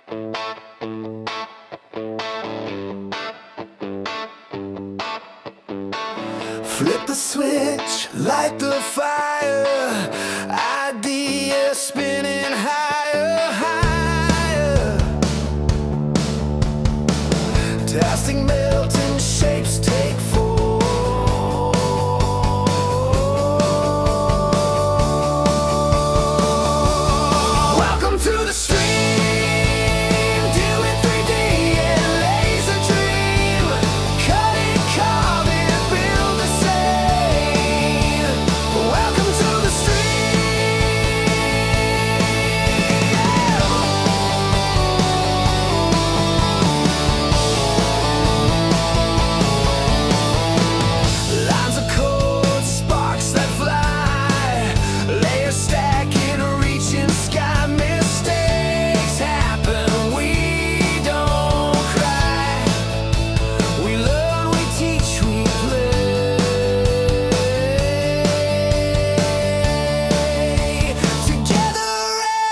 Flip the switch, light the fire, idea spinning higher, higher. Testing, melting, shapes take form. Welcome to the stream, doing 3D and laser dream. Cut it, carve it, build a scene. Welcome to the stream. Lines of code, sparks that fly, layers stacking, reaching sky. Mistakes happen, we don't cry. We learn, we teach, we play together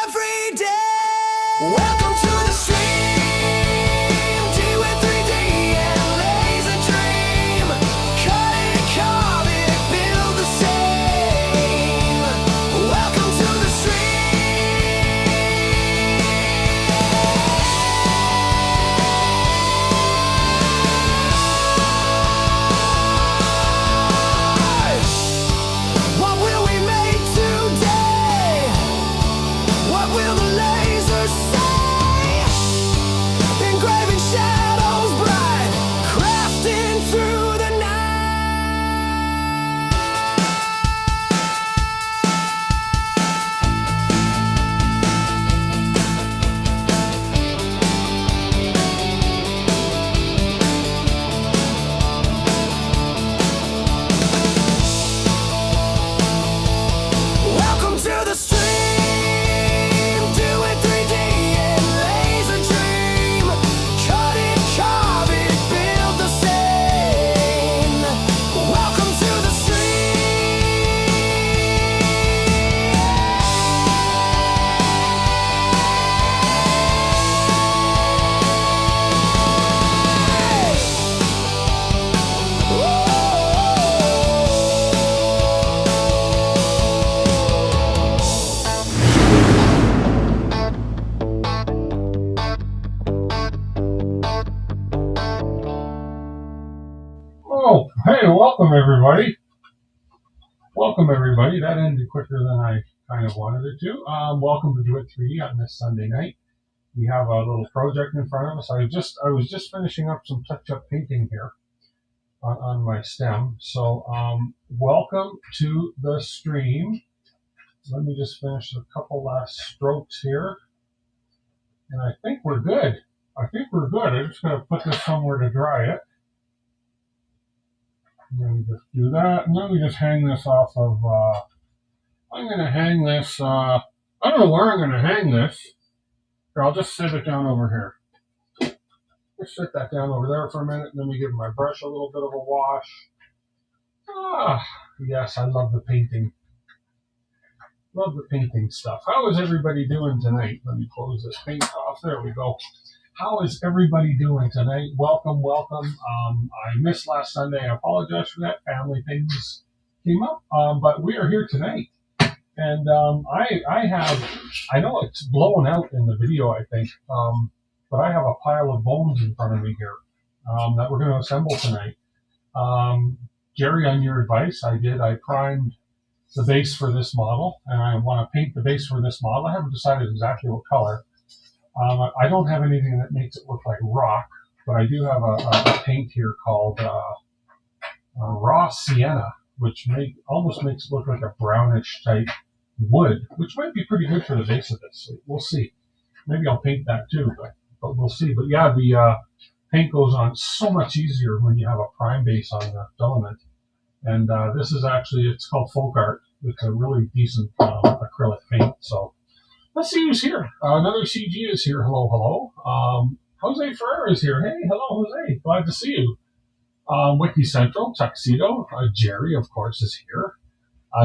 every day. Welcome to the stream, do it 3D and laser dream. Cut it, carve it, build the same. Welcome to the stream. What will we make today? What will the laser say? Engraving shadows bright, crafting through the Welcome to the stream, do it 3D and laser dream. Cut it, carve it, build the same. Welcome to the Oh, hey, welcome everybody. Welcome everybody. That ended quicker than I kind of wanted it to. Welcome to Do It 3D on this Sunday night. We have a little project in front of us. I was just finishing up some touch-up painting here on my stem. So welcome to the stream. Let me just finish a couple last strokes here. And I think we're good. I think we're good. I'm just going to put this somewhere to dry it. And then we just do that, and then we just hang this off of, I'm going to hang this, I don't know where I'm going to hang this. Here, I'll just set it down over here. Just set that down over there for a minute, and then we give my brush a little bit of a wash. Ah, yes, I love the painting. Love the painting stuff. How is everybody doing tonight? Let me close this paint off. There we go. How is everybody doing tonight? Welcome, welcome. I missed last Sunday. I apologize for that. Family things came up, but we are here tonight. And I know it's blown out in the video, I think, but I have a pile of bones in front of me here that we're going to assemble tonight. Jerry, on your advice, I primed the base for this model, and I want to paint the base for this model. I haven't decided exactly what color. I don't have anything that makes it look like rock, but I do have a paint here called raw sienna, which almost makes it look like a brownish type wood, which might be pretty good for the base of this. So we'll see. Maybe I'll paint that too, but we'll see. But yeah, the paint goes on so much easier when you have a prime base on the filament. And this is actually, it's called Folk Art. It's a really decent acrylic paint. So let's see who's here. Another CG is here. Hello, hello. Jose Ferrer is here. Hey, hello, Jose. Glad to see you. Wiki Central, Tuxedo. Jerry, of course, is here.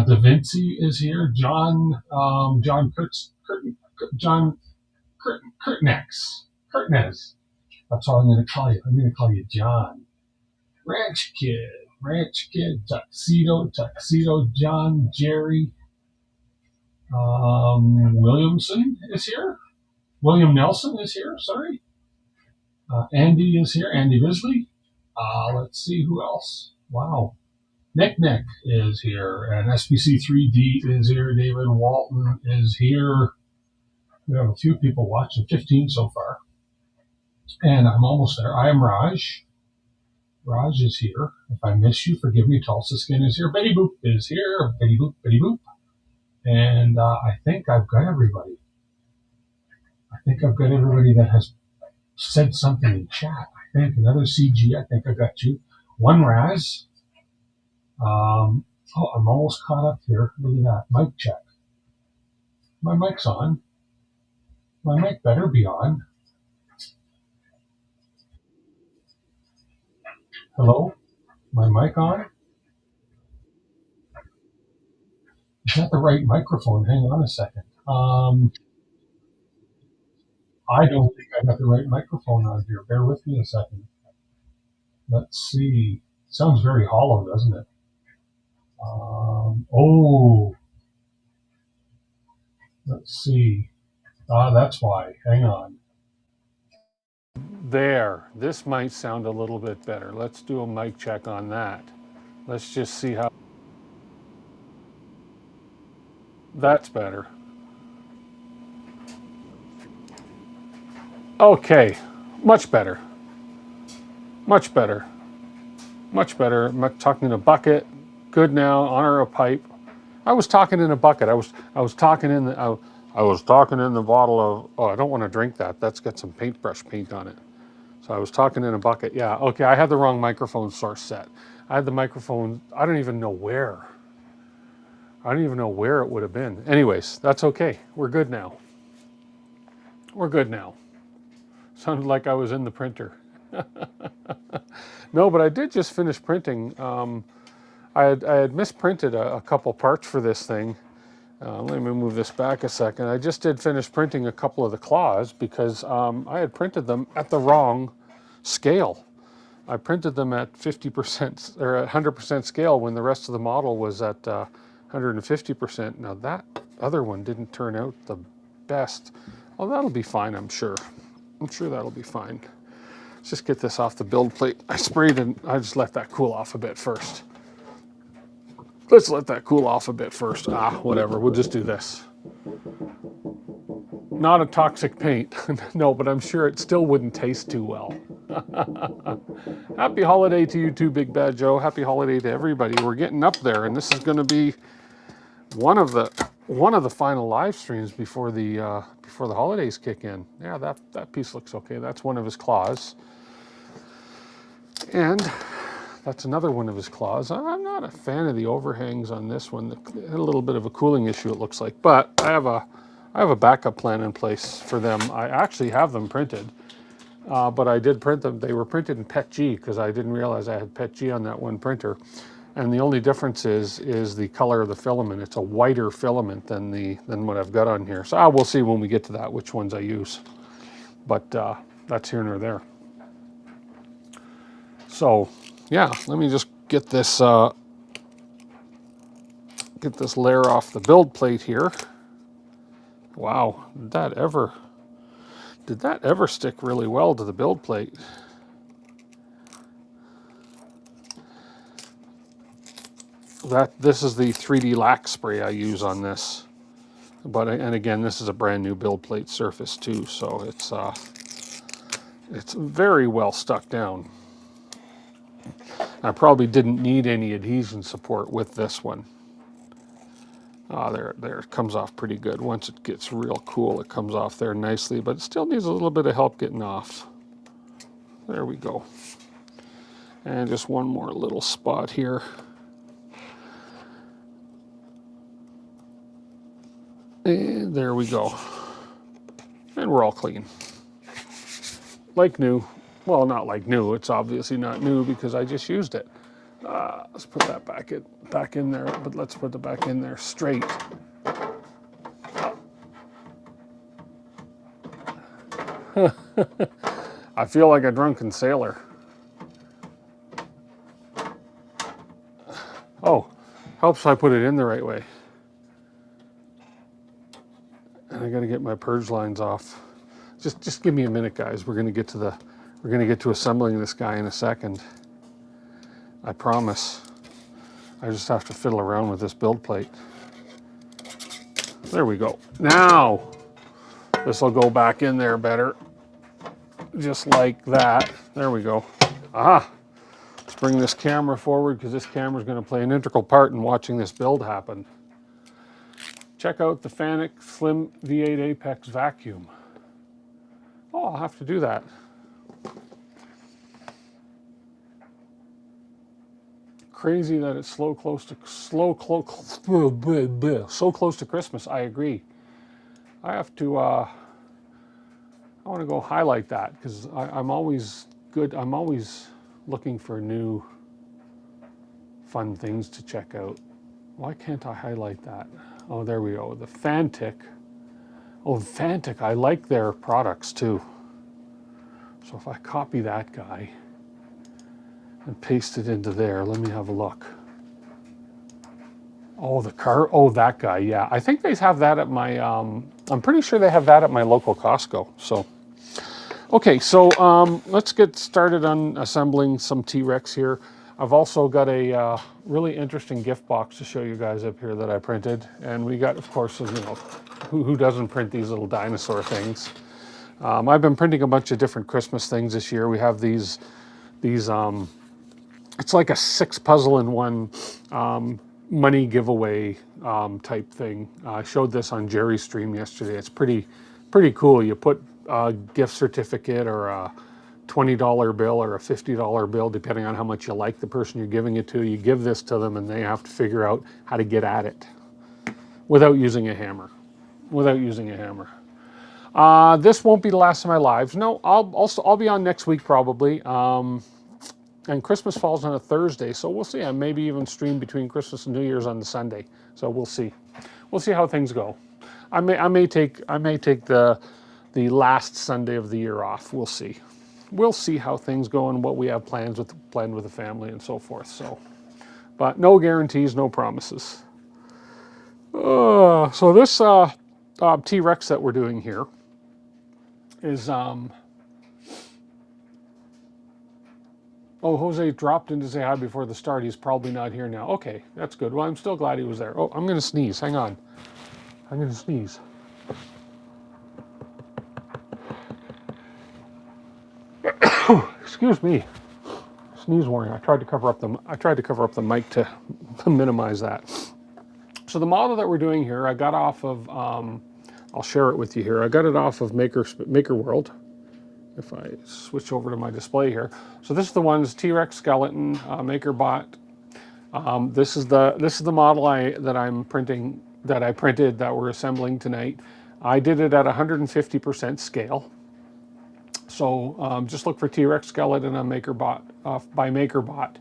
Da Vinci is here. John Curtnez. That's all I'm going to call you. I'm going to call you John. Ranch Kid, Tuxedo, John, Jerry. Williamson is here. William Nelson is here, sorry. Andy is here, Andy Bisley. Let's see who else. Wow. Nick is here, and SPC3D is here. David Walton is here. We have a few people watching, 15 so far. And I'm almost there. I am Raj. Raj is here. If I miss you, forgive me. Tulsa Skin is here. Betty Boop is here. Betty Boop. And I think I've got everybody. That has said something in chat. I think another CG. I think I got you. One Raz. I'm almost caught up here. Look at that. Mic check. My mic's on. My mic better be on. Hello? My mic on? Is that the right microphone? Hang on a second. I don't think I got the right microphone on here. Bear with me a second. Let's see. Sounds very hollow, doesn't it? Let's see. That's why. Hang on. There. This might sound a little bit better. Let's do a mic check on that. Let's just see how. That's better. Okay. Much better. Much better. Much better. I'm talking in a bucket. Good now. Honor a pipe. I was talking in a bucket. I was talking in the I was talking in the bottle of. Oh, I don't want to drink that. That's got some paintbrush paint on it. So I was talking in a bucket. Yeah. Okay. I had the wrong microphone source set. I had the microphone. I don't even know where. I don't even know where it would have been. Anyways, that's okay. We're good now. We're good now. Sounded like I was in the printer. No, but I did just finish printing. I had misprinted a couple parts for this thing. Let me move this back a second. I just did finish printing a couple of the claws because I had printed them at the wrong scale. I printed them at 50% or at 100% scale when the rest of the model was at 150%. Now that other one didn't turn out the best. Oh, that'll be fine, I'm sure. I'm sure that'll be fine. Let's just get this off the build plate. I sprayed and I just let that cool off a bit first. Let's let that cool off a bit first. Whatever, we'll just do this. Not a toxic paint. No, but I'm sure it still wouldn't taste too well. Happy holiday to you too, Big Bad Joe. Happy holiday to everybody. We're getting up there, and this is going to be one of the final live streams before the holidays kick in. Yeah, that piece looks okay. That's one of his claws, and that's another one of his claws. I'm not a fan of the overhangs on this one. A little bit of a cooling issue, it looks like, but I have a backup plan in place for them. I actually have them printed, but I did print them. They were printed in PETG because I didn't realize I had PETG on that one printer. And the only difference is the color of the filament. It's a whiter filament than what I've got on here. So we'll see when we get to that which ones I use. But that's here nor there. So yeah, let me just get this layer off the build plate here. Wow, did that ever stick really well to the build plate? This is the 3D lac spray I use on this. And again, this is a brand new build plate surface too, so it's very well stuck down. I probably didn't need any adhesion support with this one. There, it comes off pretty good. Once it gets real cool, it comes off there nicely, but it still needs a little bit of help getting off. There we go. And just one more little spot here. And there we go. And we're all clean. Like new. Well, not like new. It's obviously not new because I just used it. Let's put that back in there, but let's put it back in there straight. I feel like a drunken sailor. Oh, helps I put it in the right way. And I got to get my purge lines off. Just give me a minute, guys. We're gonna get to assembling this guy in a second. I promise. I just have to fiddle around with this build plate. There we go. Now this will go back in there better, just like that. There we go. Aha. Let's bring this camera forward because this camera is going to play an integral part in watching this build happen. Check out the Fanuc Slim V8 Apex vacuum. Oh, I'll have to do that. Crazy that it's so close to Christmas. I agree. I have to. I want to go highlight that because I'm always good. I'm always looking for new, fun things to check out. Why can't I highlight that? Oh, there we go. The Fantic. Oh, Fantic. I like their products too. So if I copy that guy and paste it into there, let me have a look. Oh, the car. Oh, that guy. Yeah, I think they have that at my. I'm pretty sure they have that at my local Costco. So, okay, so let's get started on assembling some T-Rex here. I've also got a really interesting gift box to show you guys up here that I printed, and we got, of course, you know, who doesn't print these little dinosaur things? I've been printing a bunch of different Christmas things this year. We have these. It's like a 6 puzzle in one. Money giveaway type thing. I showed this on Jerry's stream yesterday. It's pretty cool. You put a gift certificate or a $20 bill or a $50 bill, depending on how much you like the person you're giving it to. You give this to them and they have to figure out how to get at it without using a hammer. This won't be the last of my lives. No, I'll be on next week probably. And Christmas falls on a Thursday, so we'll see. I maybe even stream between Christmas and New Year's on the Sunday. So we'll see. We'll see how things go. I may take the last Sunday of the year off. We'll see. We'll see how things go and what we have planned with the family and so forth. So, but no guarantees, no promises. So this T-Rex that we're doing here is Oh, Jose dropped in to say hi before the start. He's probably not here now. Okay, that's good. Well, I'm still glad he was there. Oh, I'm going to sneeze. Hang on. I'm going to sneeze. Excuse me. Sneeze warning. I tried to cover up the mic to minimize that. So the model that we're doing here, I got off of I'll share it with you here. I got it off of Maker World. If I switch over to my display here. So this is the one's T-Rex skeleton, MakerBot. This is the model that I printed that we're assembling tonight. I did it at 150% scale. So just look for T-Rex skeleton on MakerBot by MakerBot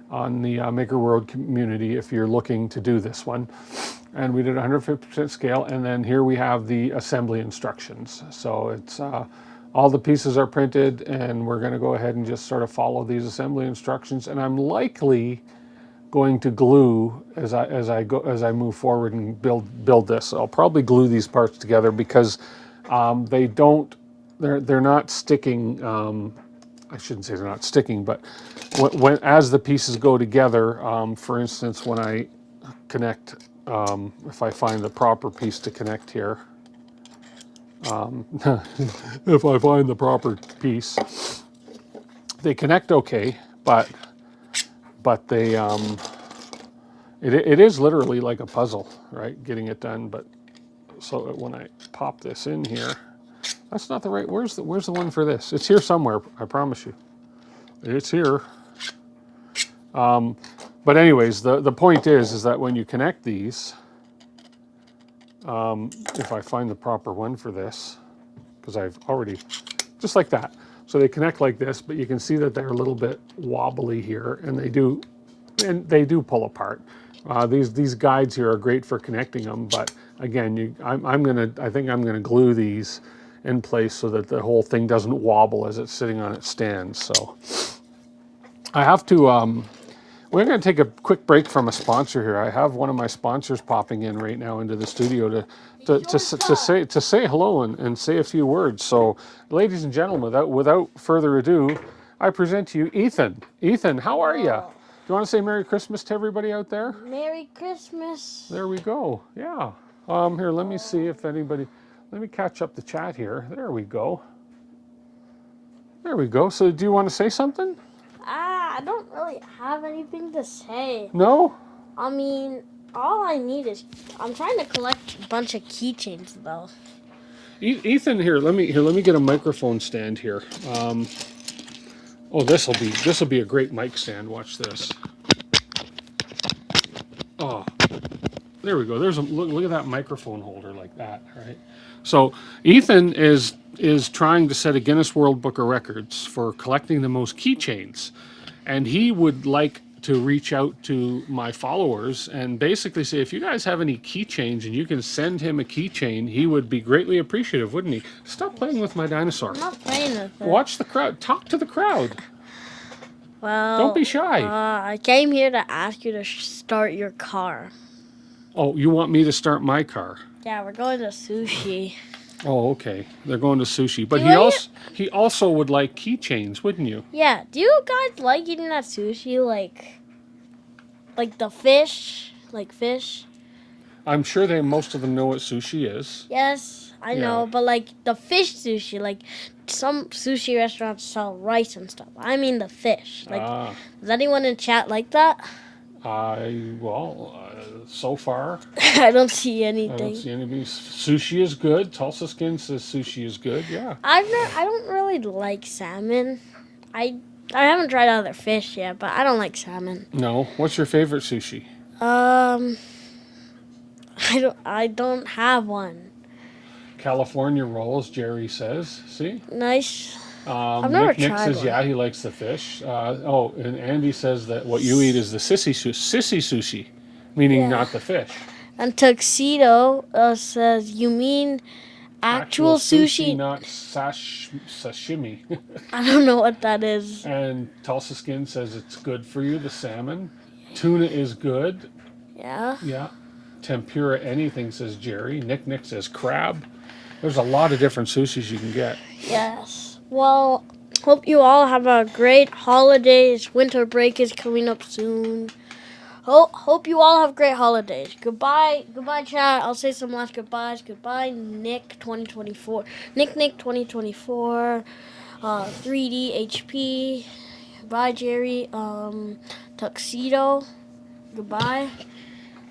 on the Maker World community if you're looking to do this one. And we did 150% scale, and then here we have the assembly instructions. So it's all the pieces are printed, and we're going to go ahead and just sort of follow these assembly instructions. And I'm likely going to glue as I move forward and build this. I'll probably glue these parts together because they're not sticking. I shouldn't say they're not sticking, but as the pieces go together, for instance, when I connect, if I find the proper piece to connect here. If I find the proper piece, they connect okay, but they it is literally like a puzzle, right? Getting it done. But so when I pop this in here, that's not the right. Where's the one for this? It's here somewhere. I promise you, it's here. But anyways, the point is that when you connect these. If I find the proper one for this, because I've already, just like that. So they connect like this, but you can see that they're a little bit wobbly here, and they do pull apart. These guides here are great for connecting them, but again, I think I'm gonna glue these in place so that the whole thing doesn't wobble as it's sitting on its stand. So I have to, we're going to take a quick break from a sponsor here. I have one of my sponsors popping in right now into the studio to say hello and say a few words. So, ladies and gentlemen, without further ado, I present to you Ethan. Ethan, how are you? Do you want to say Merry Christmas to everybody out there? Merry Christmas. There we go. Yeah. Here, let me see if anybody. Let me catch up the chat here. There we go. There we go. So, do you want to say something? I don't really have anything to say. No? I mean, all I need is I'm trying to collect a bunch of keychains though. Ethan, let me get a microphone stand here. Oh, this will be a great mic stand. Watch this. Oh, there we go. There's a look at that microphone holder like that. All right. So Ethan is trying to set a Guinness World Book of Records for collecting the most keychains, and he would like to reach out to my followers and basically say, if you guys have any keychains and you can send him a keychain, he would be greatly appreciative, wouldn't he? Stop playing with my dinosaur. I'm not playing with it. Watch the crowd. Talk to the crowd. Well, Don't be shy. I came here to ask you to start your car. Oh, you want me to start my car? Yeah, we're going to sushi. Oh, okay. They're going to sushi. But he also would like keychains, wouldn't you? Yeah. Do you guys like eating that sushi like the fish? Like fish? I'm sure most of them know what sushi is. Yes, I know, but like the fish sushi, like some sushi restaurants sell rice and stuff. I mean the fish. Like, does anyone in chat like that? So far, I don't see I anything. don't see anybody. Sushi is good. Tulsa Skin says sushi is good. Yeah. I don't really like salmon. I haven't tried other fish yet, but I don't like salmon. No. What's your favorite sushi? I don't have one. California rolls, Jerry says. See? Nice. I've never Nick tried says, one. yeah, he likes the fish. And Andy says that what you eat is the sissy sushi, meaning not the fish. And Tuxedo says, you mean actual sushi? Not sashimi. I don't know what that is. And Tulsa Skin says it's good for you, the salmon. Tuna is good. Yeah. Yeah. Tempura anything, says Jerry. Nick says crab. There's a lot of different sushis you can get. Yes. Well, hope you all have a great holidays. Winter break is coming up soon. Hope you all have great holidays. Goodbye, chat. I'll say some last goodbyes. Goodbye, Nick 2024. Nick 2024. 3D HP. Goodbye, Jerry. Tuxedo. Goodbye.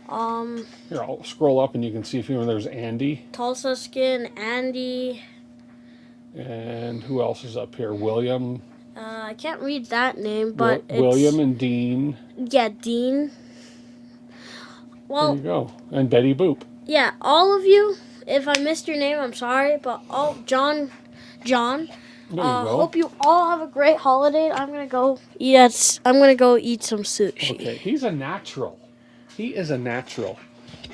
Here, I'll scroll up and you can see if there's Andy. Tulsa Skin, Andy. And who else is up here? William. I can't read that name, but William and Dean. Yeah, Dean. Well, there you go. And Betty Boop. Yeah, all of you. If I missed your name, I'm sorry, but John. Hope you all have a great holiday. I'm gonna go eat some sushi. Okay, he's a natural. He is a natural.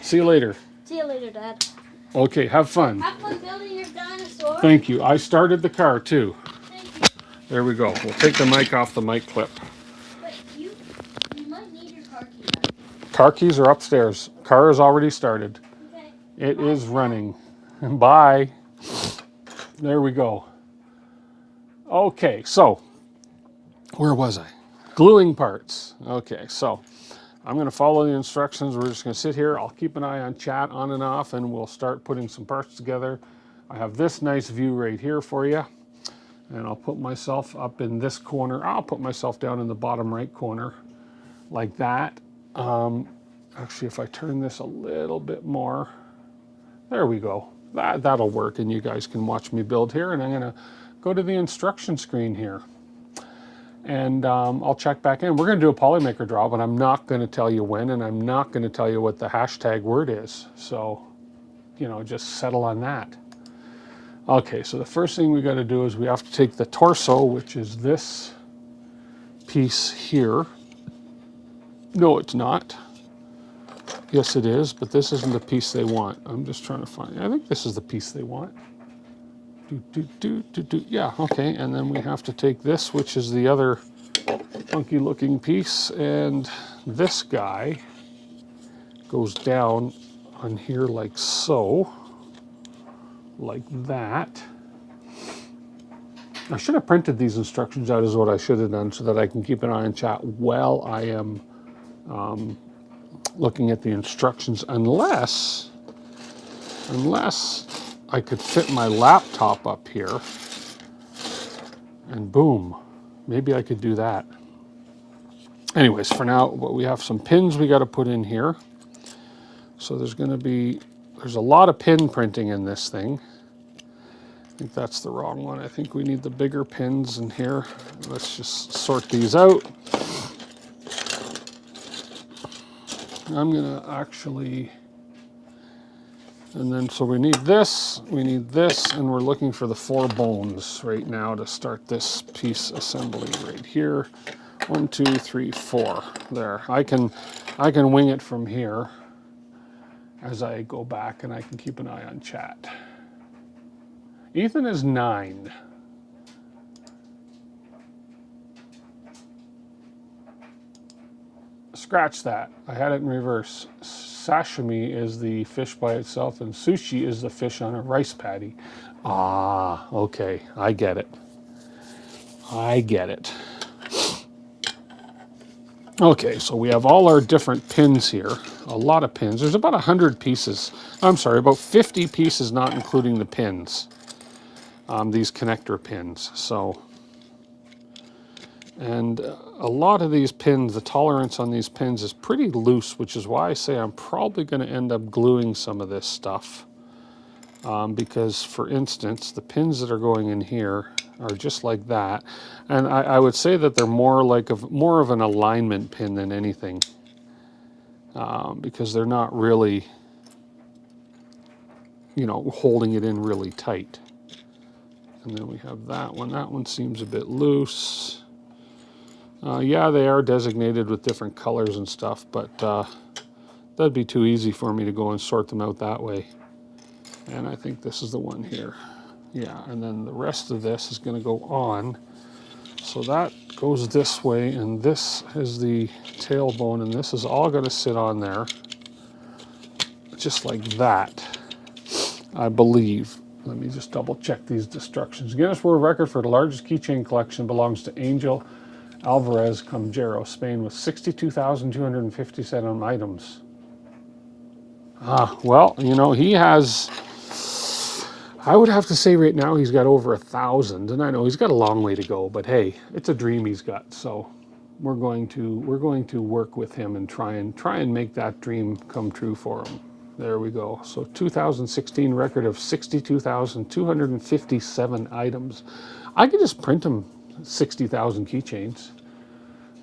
See you later. See you later, Dad. Okay, have fun. Have fun building your dinosaur. Thank you. I started the car too. Thank you. There we go. We'll take the mic off the mic clip. But you might need your car key back. Car keys are upstairs. Car is already started. Okay. It is running. Bye. There we go. Okay, so where was I? Gluing parts. Okay, so I'm going to follow the instructions. We're just going to sit here. I'll keep an eye on chat on and off, and we'll start putting some parts together. I have this nice view right here for you, and I'll put myself up in this corner. I'll put myself down in the bottom right corner like that. Actually, if I turn this a little bit more, there we go. That'll work, and you guys can watch me build here, and I'm going to go to the instruction screen here. And I'll check back in. We're going to do a Polymaker draw, but I'm not going to tell you when, and I'm not going to tell you what the hashtag word is. So, just settle on that. Okay, so the first thing we got to do is we have to take the torso, which is this piece here. No, it's not. Yes, it is, but this isn't the piece they want. I'm just trying to find. I think this is the piece they want. Yeah, okay, and then we have to take this, which is the other funky looking piece, and this guy goes down on here like so, like that. I should have printed these instructions out is what I should have done so that I can keep an eye on chat while I am looking at the instructions, unless I could fit my laptop up here and boom, maybe I could do that. Anyways, for now, we have some pins we got to put in here. So there's a lot of pin printing in this thing. I think that's the wrong one. I think we need the bigger pins in here. Let's just sort these out. I'm gonna actually, and then so we need this, and we're looking for the 4 bones right now to start this piece assembly right here. 1, 2, 3, 4. There. I can wing it from here as I go back, and I can keep an eye on chat. Ethan is 9. Scratch that. I had it in reverse. Sashimi is the fish by itself, and sushi is the fish on a rice patty. Ah, okay. I get it. I get it. Okay, so we have all our different pins here. A lot of pins. There's about 100 pieces. I'm sorry, about 50 pieces, not including the pins. These connector pins. So, and a lot of these pins, the tolerance on these pins is pretty loose, which is why I say I'm probably going to end up gluing some of this stuff. Because, for instance, the pins that are going in here are just like that. And I would say that they're more of an alignment pin than anything. Because they're not really, holding it in really tight. And then we have that one. That one seems a bit loose. Yeah, they are designated with different colors and stuff, but that'd be too easy for me to go and sort them out that way. And I think this is the one here. Yeah, and then the rest of this is going to go on. So that goes this way, and this is the tailbone, and this is all going to sit on there. Just like that, I believe. Let me just double check these instructions. Guinness World Record for the largest keychain collection belongs to Angel Alvarez Camgero, Spain, with 62,257 items. Well, he has, I would have to say right now he's got over 1,000, and I know he's got a long way to go, but hey, it's a dream he's got, so we're going to work with him and try and make that dream come true for him. There we go. So 2016 record of 62,257 items. I could just print him 60,000 keychains.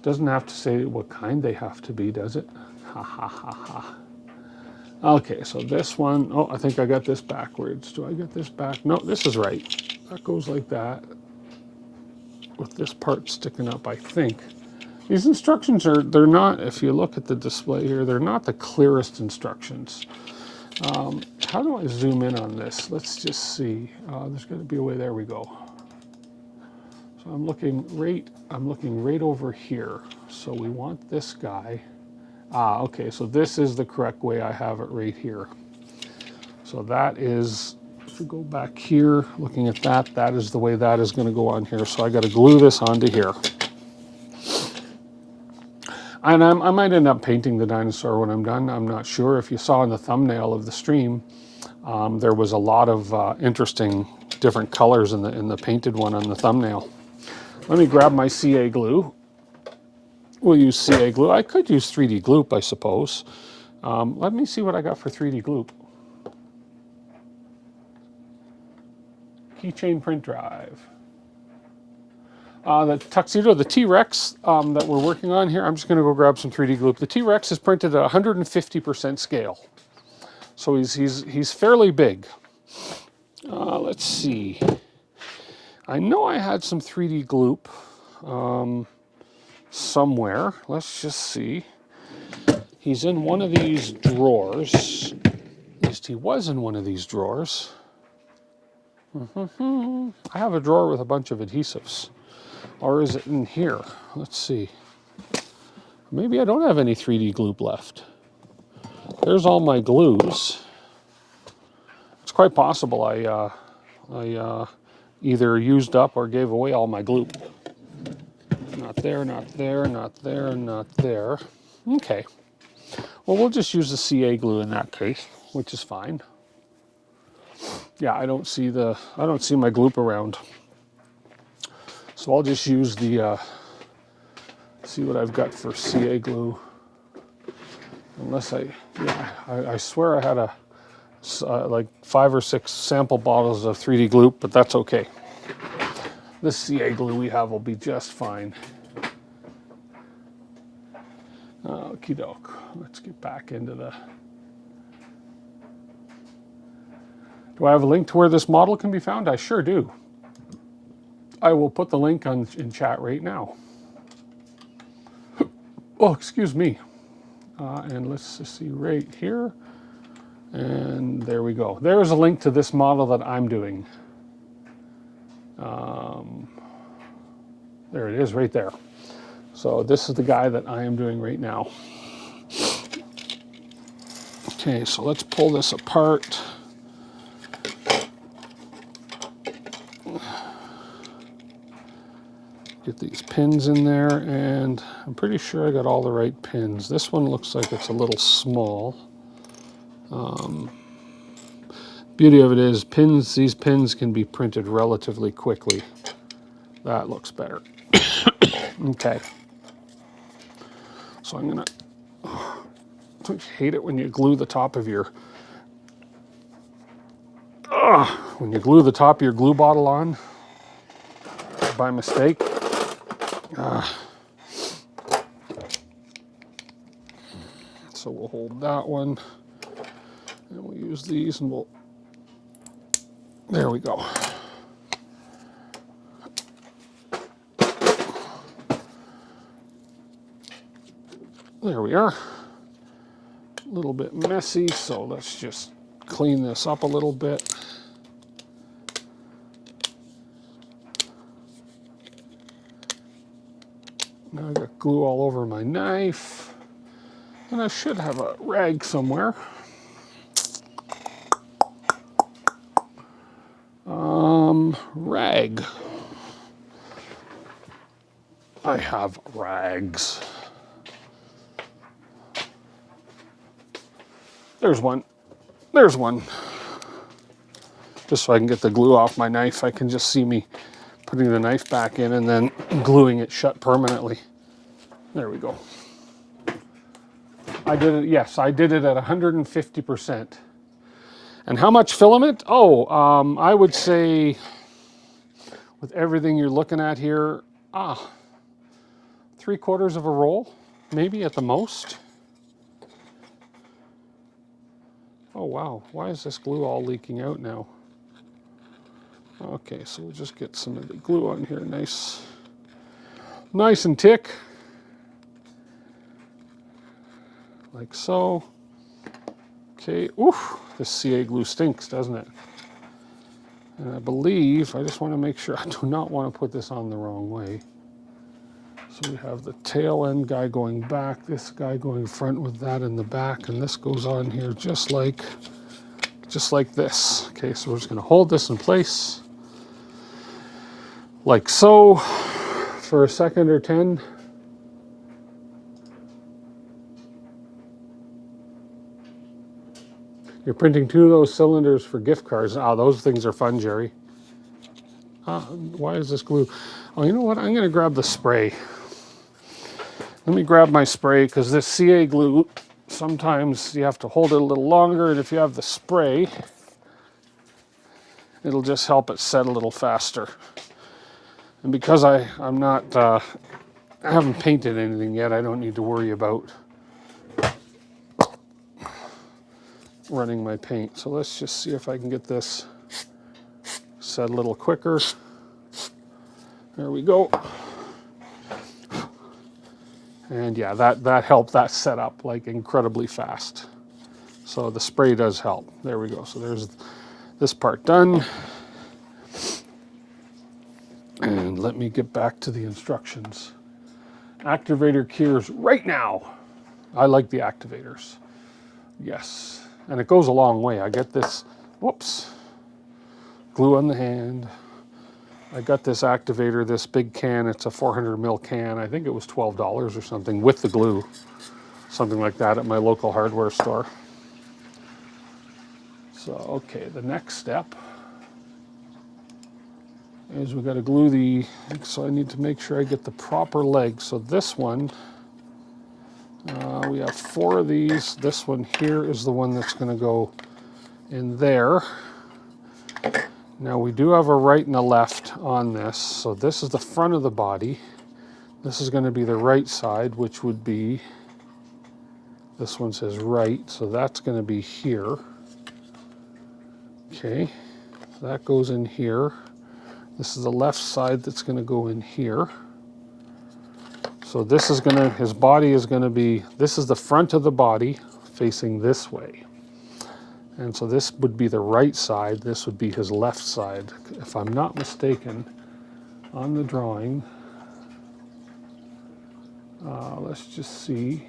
Doesn't have to say what kind they have to be, does it? Ha ha ha ha. Okay, so this one, I think I got this backwards. Do I get this back? No, this is right. That goes like that with this part sticking up, I think. These instructions they're not, if you look at the display here, they're not the clearest instructions. How do I zoom in on this? Let's just see. There's got to be a way. There we go. So I'm looking right over here. So we want this guy. Okay, so this is the correct way. I have it right here. So that is, if we go back here, looking at that, that is the way that is going to go on here. So I got to glue this onto here. And I might end up painting the dinosaur when I'm done. I'm not sure. If you saw in the thumbnail of the stream, there was a lot of interesting different colors in the painted one on the thumbnail. Let me grab my CA glue. We'll use CA glue. I could use 3D Gloop, I suppose. Let me see what I got for 3D Gloop. Keychain print drive. The tuxedo, the T-Rex that we're working on here, I'm just going to go grab some 3D Gloop. The T-Rex is printed at 150% scale. So he's fairly big. Let's see. I know I had some 3D Gloop somewhere. Let's just see. He's in one of these drawers. At least he was in one of these drawers. I have a drawer with a bunch of adhesives. Or is it in here? Let's see. Maybe I don't have any 3D glue left. There's all my glues. It's quite possible I either used up or gave away all my glue. Not there, not there, not there, not there. Okay. Well, we'll just use the CA glue in that case, which is fine. Yeah, I don't see my gloop around. So I'll just use the, see what I've got for CA glue. Unless I swear I had like 5 or 6 sample bottles of 3D gloop, but that's okay. This CA glue we have will be just fine. Okie doke. Let's get back into the... Do I have a link to where this model can be found? I sure do. I will put the link in chat right now. Oh, excuse me. And let's just see right here. And there we go. There's a link to this model that I'm doing. There it is right there. So this is the guy that I am doing right now. Okay, so let's pull this apart. Get these pins in there, and I'm pretty sure I got all the right pins. This one looks like it's a little small. Beauty of it is these pins can be printed relatively quickly. That looks better. Okay. So I'm gonna, I hate it when you glue the top of your, when you glue the top of your glue bottle on by mistake. So we'll hold that one, and we'll use these, and we'll, there we go. There we are. A little bit messy, so let's just clean this up a little bit. Now I got glue all over my knife. And I should have a rag somewhere. Rag. I have rags. There's one. There's one. Just so I can get the glue off my knife, I can just see me putting the knife back in and then gluing it shut permanently. There we go. I did it, yes, I did it at 150%. And how much filament? Oh, I would say with everything you're looking at here, 3/4 of a roll, maybe at the most. Oh wow, why is this glue all leaking out now? Okay, so we'll just get some of the glue on here, nice and thick. Like so. Okay, oof, this CA glue stinks, doesn't it? And I believe, I just want to make sure, I do not want to put this on the wrong way. So we have the tail end guy going back, this guy going front with that in the back, and this goes on here just like this. Okay, so we're just going to hold this in place, like so, for a second or 10. You're printing 2 of those cylinders for gift cards. Oh, those things are fun, Jerry. Why is this glue? Oh, you know what? I'm going to grab the spray. Let me grab my spray, because this CA glue, sometimes you have to hold it a little longer, and if you have the spray, it'll just help it set a little faster. And because I'm not, I haven't painted anything yet, I don't need to worry about running my paint. So let's just see if I can get this set a little quicker. There we go. And yeah, that helped that set up like incredibly fast. So the spray does help. There we go. So there's this part done. And let me get back to the instructions. Activator cures right now. I like the activators. Yes. And it goes a long way. I get this, whoops, glue on the hand. I got this activator, this big can. It's a 400 ml can. I think it was $12 or something with the glue. Something like that at my local hardware store. So, okay, the next step is we got to glue the, so I need to make sure I get the proper leg. So this one, we have 4 of these. This one here is the one that's going to go in there. Now we do have a right and a left on this. So this is the front of the body. This is going to be the right side, which would be, this one says right, so that's going to be here. Okay, so that goes in here. This is the left side that's going to go in here. So this is going to, his body is going to be, this is the front of the body facing this way. And so this would be the right side, this would be his left side. If I'm not mistaken, on the drawing, let's just see.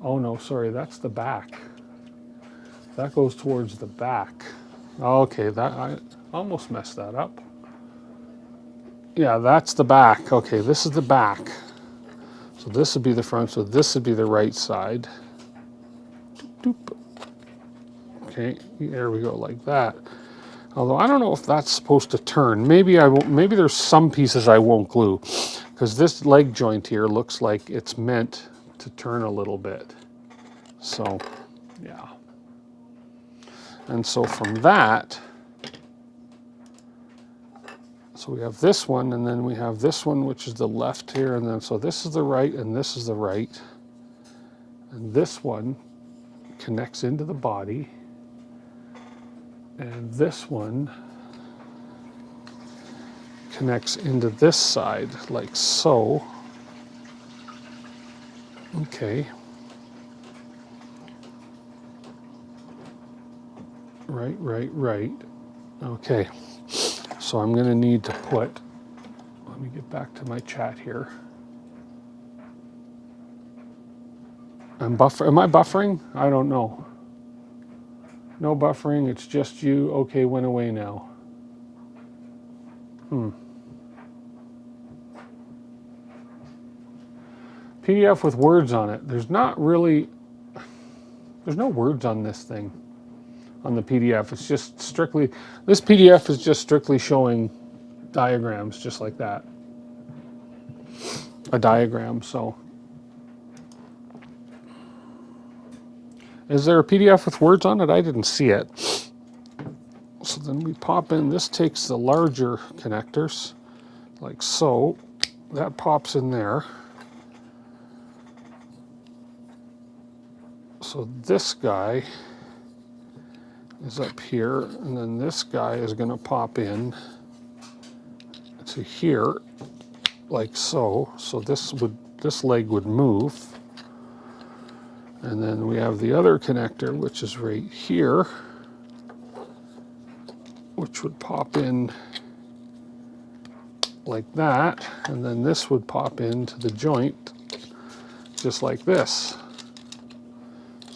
Oh no, sorry, that's the back. That goes towards the back. Okay, that I almost messed that up. Yeah, that's the back. Okay, this is the back. So this would be the front, so this would be the right side. Doop. Okay, there we go, like that. Although I don't know if that's supposed to turn. Maybe I won't, maybe there's some pieces I won't glue, because this leg joint here looks like it's meant to turn a little bit. So, yeah. And so from that, so we have this one, and then we have this one, which is the left here, and then so this is the right, and this is the right. And this one connects into the body. And this one connects into this side, like so. Okay. Right. Okay. So I'm going to need to put, let me get back to my chat here. Am I buffering? I don't know. No buffering, it's just you. Okay, went away now. PDF with words on it. There's not really, there's no words on this thing, on the PDF. It's just strictly, this PDF is just strictly showing diagrams, just like that. A diagram, so. Is there a PDF with words on it? I didn't see it. So then we pop in, this takes the larger connectors, like so. That pops in there. So this guy is up here, and then this guy is going to pop in to here, like so. So this leg would move. And then we have the other connector, which is right here, which would pop in like that. And then this would pop into the joint, just like this.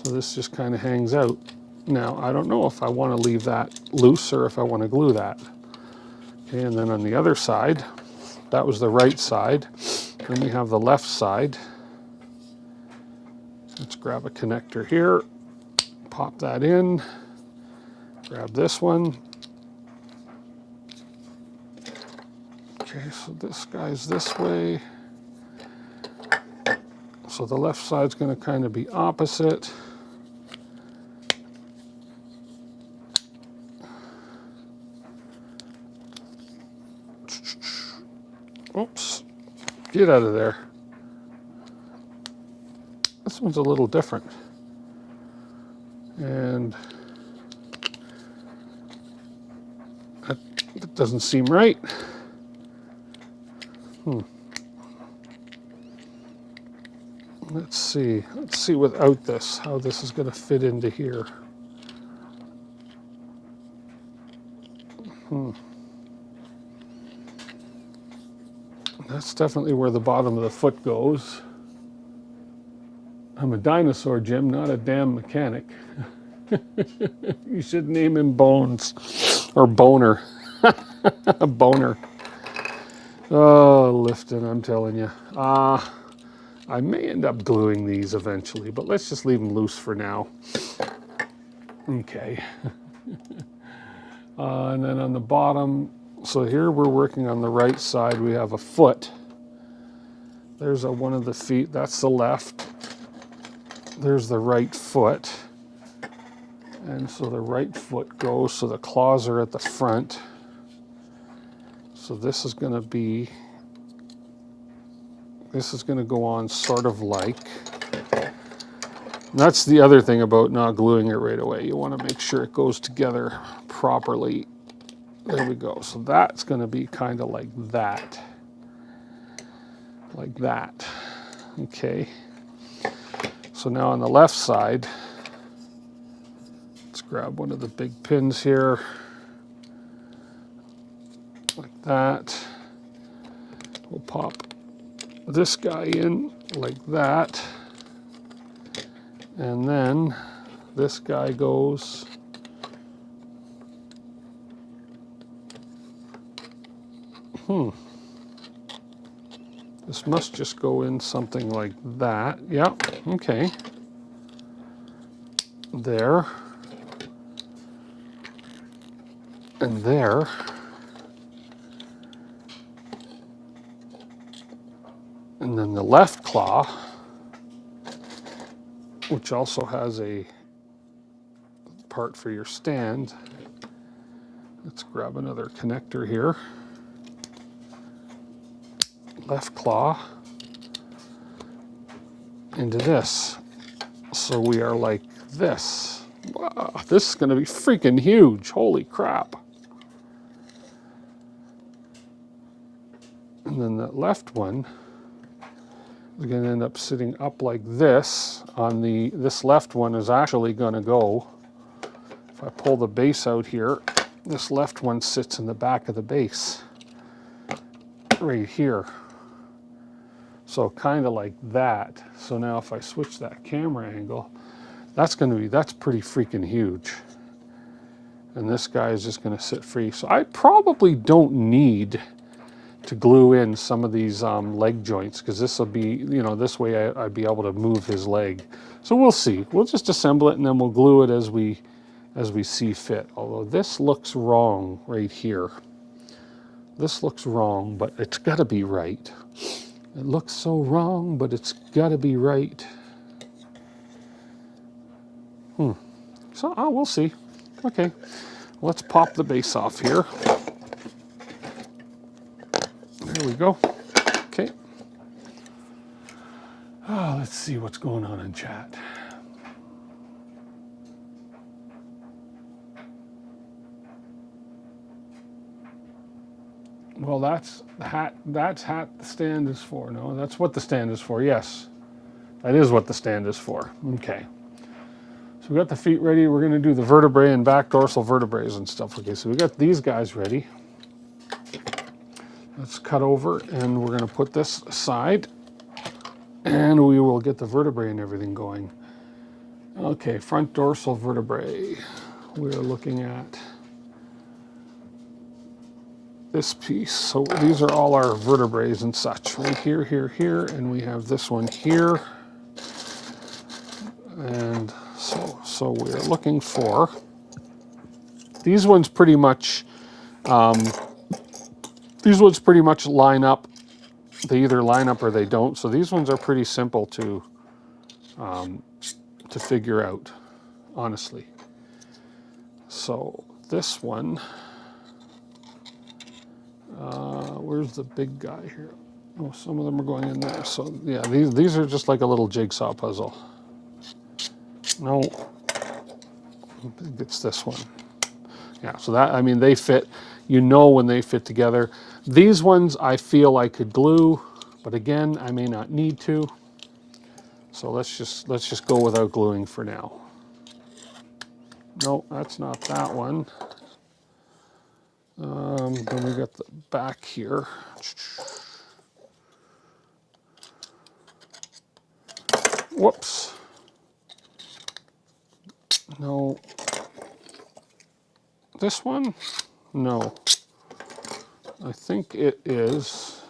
So this just kind of hangs out. Now, I don't know if I want to leave that loose or if I want to glue that. Okay, and then on the other side, that was the right side. Then we have the left side. Let's grab a connector here, pop that in, grab this one. Okay, so this guy's this way. So the left side's going to kind of be opposite. Oops, get out of there. This one's a little different. And that doesn't seem right. Let's see without this, how this is going to fit into here. That's definitely where the bottom of the foot goes. I'm a dinosaur, Jim, not a damn mechanic. You should name him Bones. Or Boner. A boner. Oh, lifting, I'm telling you. I may end up gluing these eventually, but let's just leave them loose for now. Okay. And then on the bottom, so here we're working on the right side. We have a foot. There's one of the feet. That's the left. There's the right foot. And so the right foot goes, so the claws are at the front. So this is going to go on sort of like. And that's the other thing about not gluing it right away. You want to make sure it goes together properly. There we go. So that's going to be kind of like that. Like that. Okay. So now on the left side, let's grab one of the big pins here. Like that. We'll pop this guy in like that. And then this guy goes This must just go in something like that. Yep, okay. There. And there. And then the left claw, which also has a part for your stand. Let's grab another connector here. Left claw into this. So we are like this. Wow, this is going to be freaking huge. Holy crap. And then the left one is going to end up sitting up like this. This left one is actually going to go, if I pull the base out here, this left one sits in the back of the base. Right here. So kind of like that. So now if I switch that camera angle, that's pretty freaking huge. And this guy is just going to sit free. So I probably don't need to glue in some of these leg joints, because this will be, this way I'd be able to move his leg. So we'll see. We'll just assemble it and then we'll glue it as we see fit. Although this looks wrong right here. This looks wrong, but it's got to be right. It looks so wrong, but it's got to be right. So we'll see. Okay, let's pop the base off here. There we go. Okay. Let's see what's going on in chat. Well, that's hat. That's hat the stand is for. No, that's what the stand is for. Yes, that is what the stand is for. Okay. So we got the feet ready. We're going to do the vertebrae and back dorsal vertebrae and stuff. Okay, so we got these guys ready. Let's cut over and we're going to put this aside and we will get the vertebrae and everything going. Okay, front dorsal vertebrae. We're looking at this piece. So these are all our vertebrae and such. Right here, here, here, and we have this one here. And so we're looking for these ones pretty much line up. They either line up or they don't. So these ones are pretty simple to figure out, honestly. So this one, where's the big guy here? Oh, some of them are going in there. So yeah, these are just like a little jigsaw puzzle. No, it's this one. Yeah, so that, I mean, they fit, when they fit together. These ones I feel I could glue, but again, I may not need to. So let's just go without gluing for now. No, that's not that one. Then we got the back here. Whoops. No. This one? No. I think it is.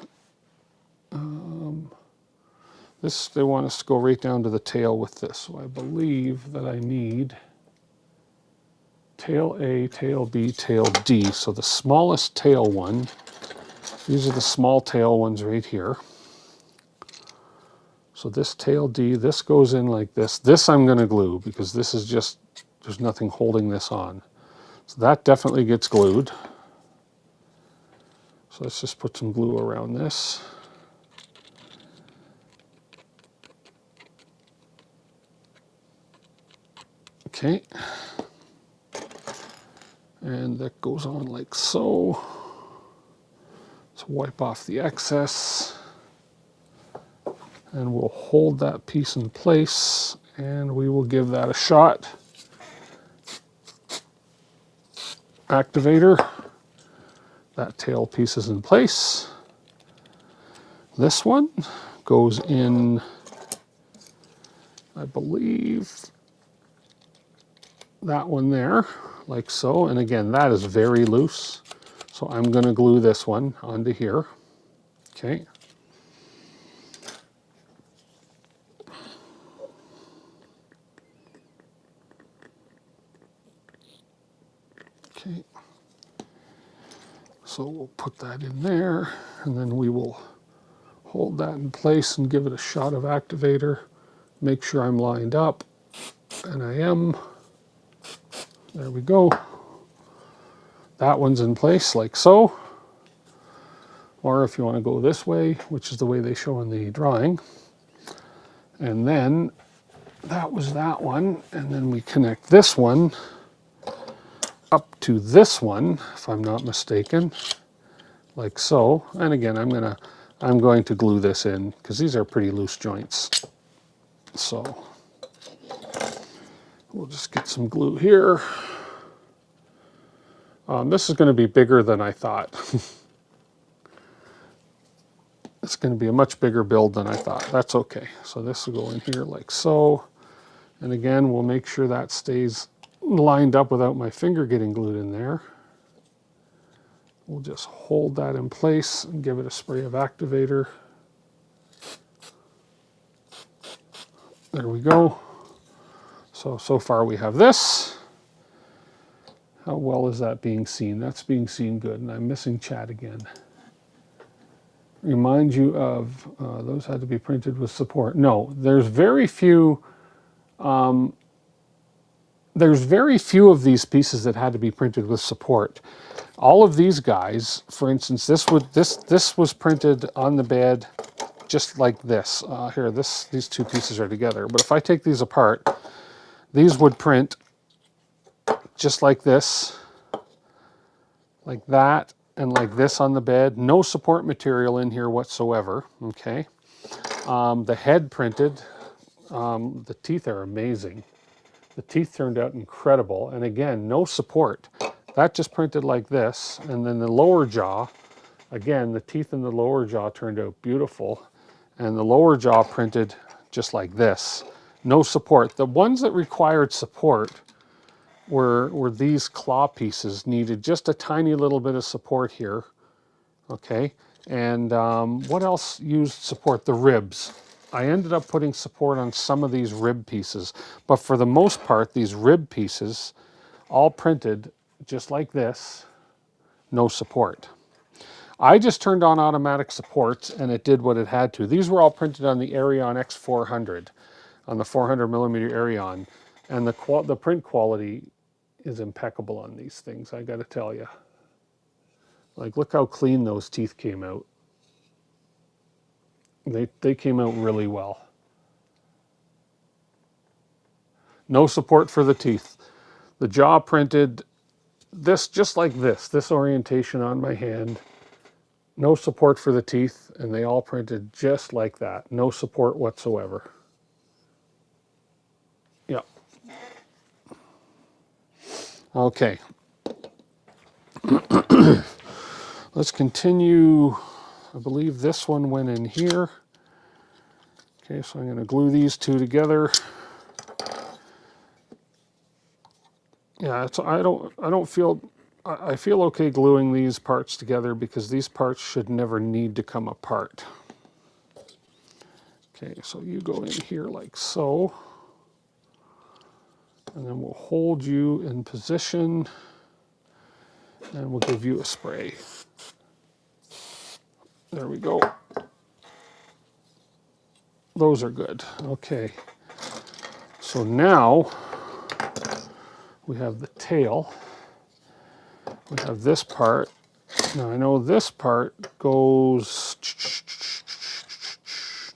This, they want us to go right down to the tail with this. So I believe that I need tail A, tail B, tail D. So the smallest tail one, these are the small tail ones right here. So this tail D, this goes in like this. This I'm going to glue because this is just, there's nothing holding this on. So that definitely gets glued. So let's just put some glue around this. Okay. And that goes on like so. Let's wipe off the excess. And we'll hold that piece in place and we will give that a shot. Activator. That tail piece is in place. This one goes in, I believe, that one there, like so. And again, that is very loose. So I'm going to glue this one onto here. Okay. Okay. So we'll put that in there and then we will hold that in place and give it a shot of activator. Make sure I'm lined up, and I am. There we go. That one's in place like so. Or if you want to go this way, which is the way they show in the drawing. And then that was that one, and then we connect this one up to this one, if I'm not mistaken, like so. And again, I'm going to glue this in because these are pretty loose joints. So we'll just get some glue here. This is going to be bigger than I thought. It's going to be a much bigger build than I thought. That's okay. So this will go in here like so. And again, we'll make sure that stays lined up without my finger getting glued in there. We'll just hold that in place and give it a spray of activator. There we go. So far we have this. How well is that being seen? That's being seen good, and I'm missing chat again. Remind you of, those had to be printed with support. No, there's very few of these pieces that had to be printed with support. All of these guys, for instance, this was printed on the bed just like this. Here, these two pieces are together. But if I take these apart, these would print just like this, like that, and like this on the bed. No support material in here whatsoever, okay? The head printed, the teeth are amazing. The teeth turned out incredible, and again, no support. That just printed like this, and then the lower jaw, again, the teeth in the lower jaw turned out beautiful, and the lower jaw printed just like this. No support. The ones that required support were these claw pieces, needed just a tiny little bit of support here, okay? And what else used support? The ribs. I ended up putting support on some of these rib pieces, but for the most part, these rib pieces all printed just like this, no support. I just turned on automatic supports and it did what it had to. These were all printed on the Arion X400, on the 400 millimeter Arion, and the print quality is impeccable on these things, I gotta tell you. Like, look how clean those teeth came out. They came out really well. No support for the teeth. The jaw printed this just like this orientation on my hand. No support for the teeth, and they all printed just like that. No support whatsoever. Yeah. Okay. Let's continue. I believe this one went in here. Okay, so I'm going to glue these two together. Yeah, I feel okay gluing these parts together because these parts should never need to come apart. Okay, so you go in here like so, and then we'll hold you in position, and we'll give you a spray. There we go. Those are good. Okay, so now we have the tail. We have this part. Now I know this part goes,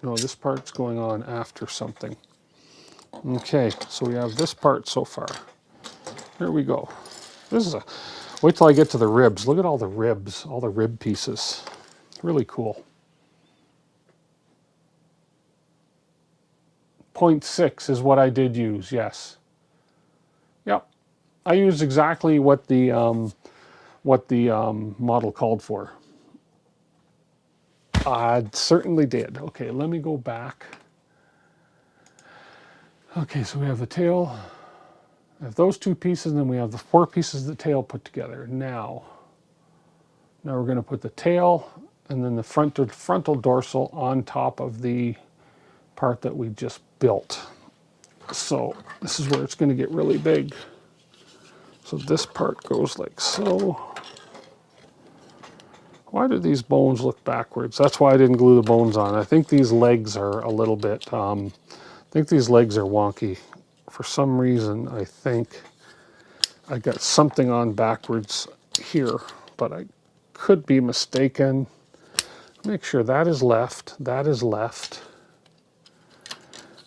no, this part's going on after something. Okay, so we have this part so far. Here we go. This is a, wait till I get to the ribs. Look at all the ribs, all the rib pieces. Really cool. 0.6 is what I did use, yes. Yep, I used exactly what the model called for. I certainly did. Okay, let me go back. Okay, so we have the tail. We have those two pieces, and then we have the 4 pieces of the tail put together. Now we're going to put the tail and then the frontal dorsal on top of the part that we just built. So this is where it's going to get really big. So this part goes like so. Why do these bones look backwards? That's why I didn't glue the bones on. I think these legs are a little bit, I think these legs are wonky. For some reason, I think I got something on backwards here, but I could be mistaken. Make sure that is left, that is left.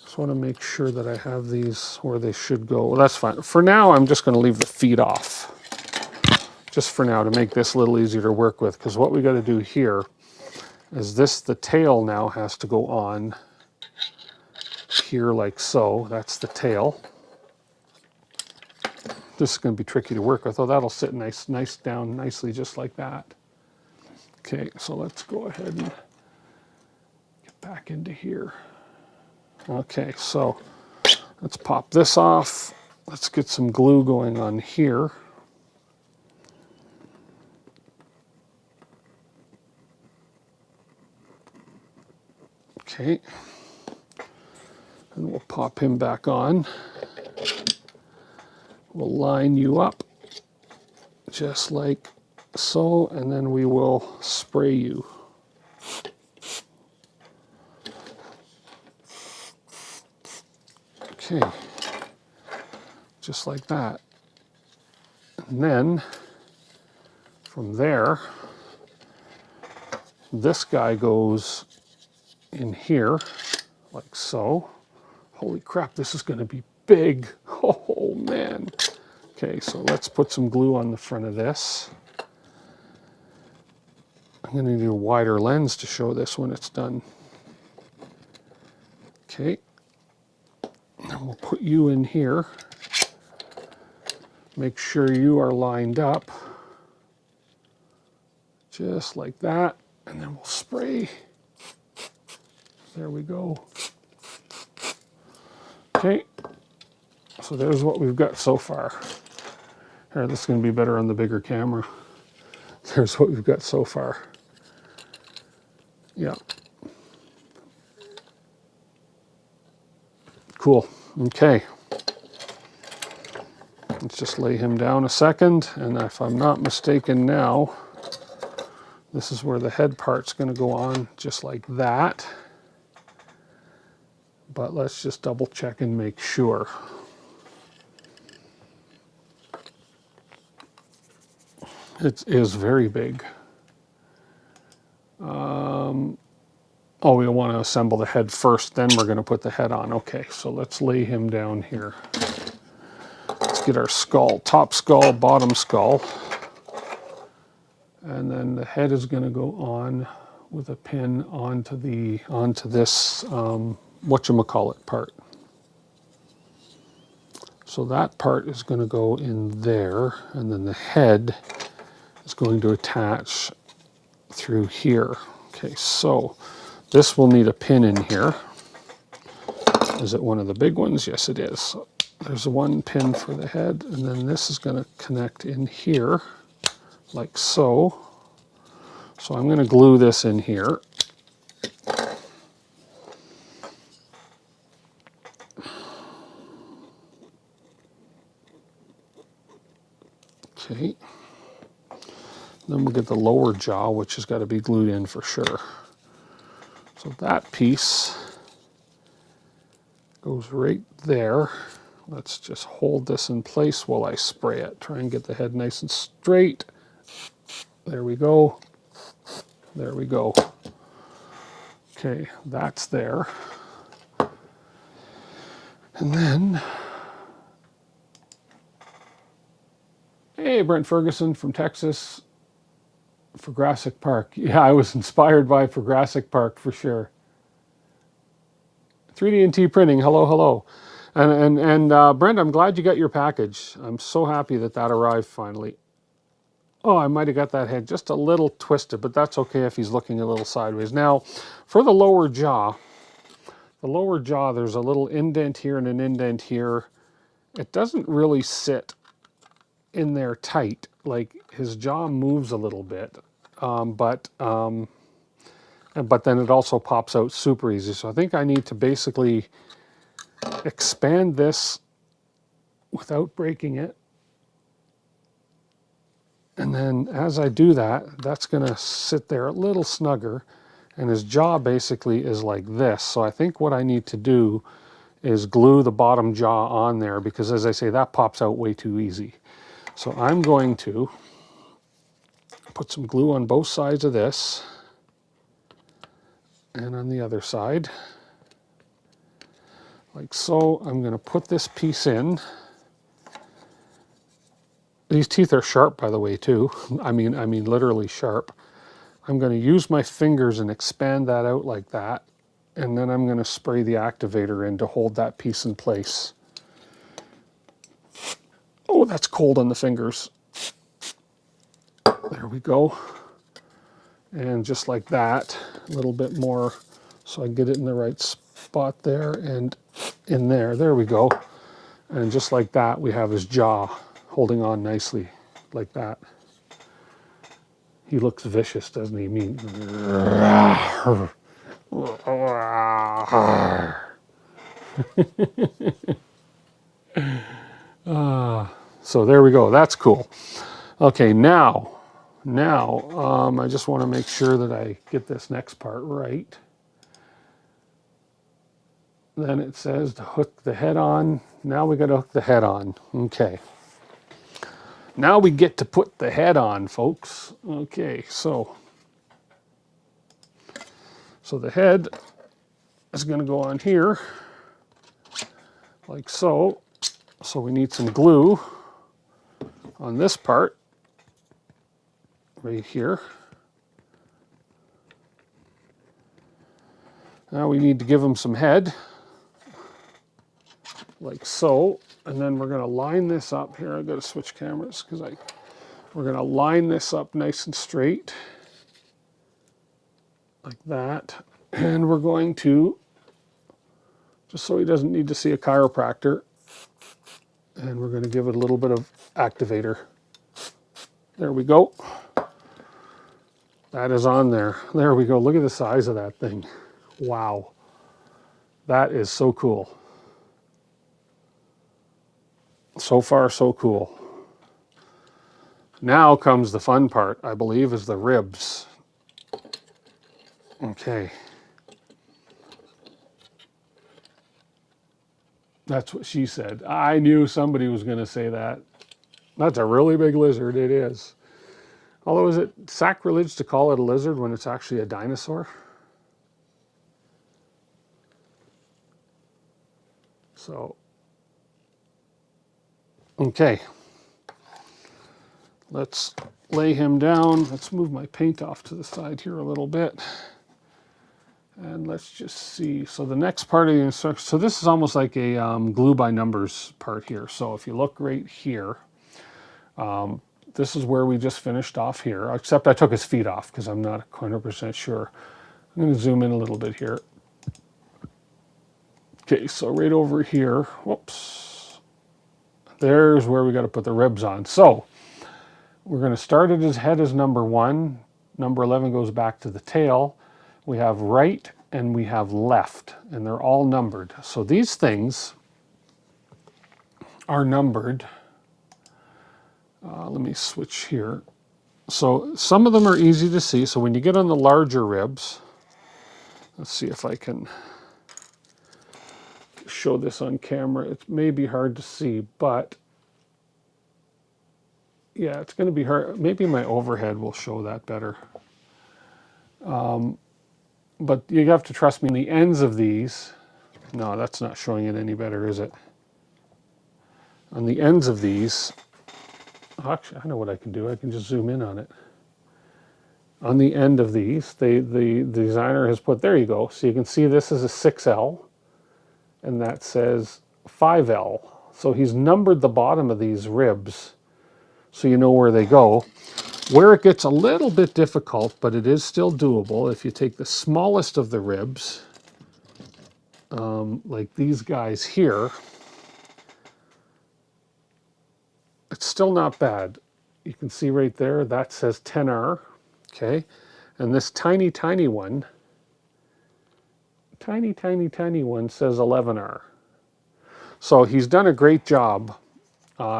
Just want to make sure that I have these where they should go. Well, that's fine. For now, I'm just going to leave the feet off. Just for now, to make this a little easier to work with, because what we got to do here is this, the tail now has to go on here like so. That's the tail. This is going to be tricky to work with, though that'll sit nice down nicely just like that. Okay, so let's go ahead and get back into here. Okay, so let's pop this off. Let's get some glue going on here. Okay, and we'll pop him back on. We'll line you up just like so, and then we will spray you. Okay, just like that. And then from there, this guy goes in here like so. Holy crap, this is going to be big. Oh man. Okay, so let's put some glue on the front of this. I'm going to need a wider lens to show this when it's done. Okay, and we'll put you in here. Make sure you are lined up. Just like that. And then we'll spray. There we go. Okay, so there's what we've got so far. Here, this is going to be better on the bigger camera. There's what we've got so far. Yeah. Cool. Okay. Let's just lay him down a second, and if I'm not mistaken now, this is where the head part's going to go on just like that. But let's just double check and make sure. It is very big. Oh, we want to assemble the head first, then we're going to put the head on. Okay, so let's lay him down here. Let's get our skull, top skull, bottom skull. And then the head is going to go on with a pin onto this whatchamacallit part. So that part is going to go in there, and then the head is going to attach through here. Okay, so this will need a pin in here. Is it one of the big ones? Yes, it is. So there's one pin for the head, and then this is going to connect in here, like so. So I'm going to glue this in here. Okay. Then we'll get the lower jaw, which has got to be glued in for sure. So that piece goes right there. Let's just hold this in place while I spray it. Try and get the head nice and straight. There we go. There we go. Okay, that's there. And then, hey, Brent Ferguson from Texas, for Jurassic Park. Yeah, I was inspired by for Jurassic Park for sure. 3D&T printing, hello, hello. And Brent, I'm glad you got your package. I'm so happy that that arrived finally. Oh, I might have got that head just a little twisted, but that's okay if he's looking a little sideways. Now, for the lower jaw, there's a little indent here and an indent here. It doesn't really sit in there tight. Like, his jaw moves a little bit, but then it also pops out super easy. So I think I need to basically expand this without breaking it. And then as I do that, that's going to sit there a little snugger. And his jaw basically is like this. So I think what I need to do is glue the bottom jaw on there, because as I say, that pops out way too easy. So I'm going to put some glue on both sides of this and on the other side. Like so. I'm going to put this piece in. These teeth are sharp, by the way, too. I mean literally sharp. I'm going to use my fingers and expand that out like that. And then I'm going to spray the activator in to hold that piece in place. Oh, that's cold on the fingers. There we go. And just like that, a little bit more so I get it in the right spot there and in there. There we go. And just like that, we have his jaw holding on nicely like that. He looks vicious, doesn't he? So there we go. That's cool. Okay, now, I just want to make sure that I get this next part right. Then it says to hook the head on. Now we got to hook the head on. Okay. Now we get to put the head on, folks. Okay, so the head is going to go on here, like so. So we need some glue on this part, right here. Now we need to give him some head, like so. And then we're going to line this up here. I've got to switch cameras because we're going to line this up nice and straight, like that. And we're going to, just so he doesn't need to see a chiropractor, and we're going to give it a little bit of activator. There we go. That is on there. There we go. Look at the size of that thing. Wow. That is so cool. So far, so cool. Now comes the fun part, I believe, is the ribs. Okay. That's what she said. I knew somebody was going to say that. That's a really big lizard, it is. Although, is it sacrilege to call it a lizard when it's actually a dinosaur? So, okay. Let's lay him down. Let's move my paint off to the side here a little bit. And let's just see. So the next part of the instruction, so this is almost like a glue by numbers part here. So if you look right here, this is where we just finished off here, except I took his feet off because I'm not 100% sure. I'm going to zoom in a little bit here. Okay, so right over here, whoops, there's where we got to put the ribs on. So we're going to start at his head as number 1. Number 11 goes back to the tail. We have right and we have left, and they're all numbered. So these things are numbered. Let me switch here. So some of them are easy to see. So when you get on the larger ribs, let's see if I can show this on camera. It may be hard to see, but yeah, it's going to be hard. Maybe my overhead will show that better. But you have to trust me, the ends of these, no, that's not showing it any better, is it? On the ends of these, actually, I know what I can do. I can just zoom in on it. On the end of these, the designer has put, there you go. So you can see this is a 6L, and that says 5L. So he's numbered the bottom of these ribs so you know where they go. Where it gets a little bit difficult, but it is still doable, if you take the smallest of the ribs, like these guys here, it's still not bad. You can see right there, that says 10R, okay? And this tiny, tiny one, tiny, tiny, tiny one says 11R. So he's done a great job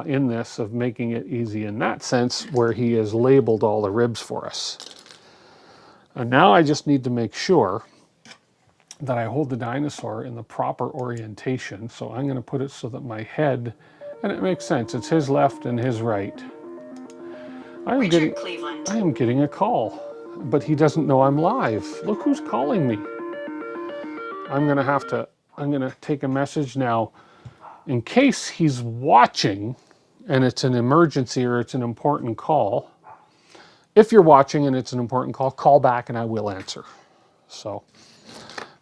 in this of making it easy in that sense, where he has labeled all the ribs for us. And now I just need to make sure that I hold the dinosaur in the proper orientation. So I'm going to put it so that my head, and it makes sense, it's his left and his right. I am getting a call, but he doesn't know I'm live. Look who's calling me. I'm going to take a message now. In case he's watching and it's an emergency or it's an important call, if you're watching and it's an important call, call back and I will answer. So,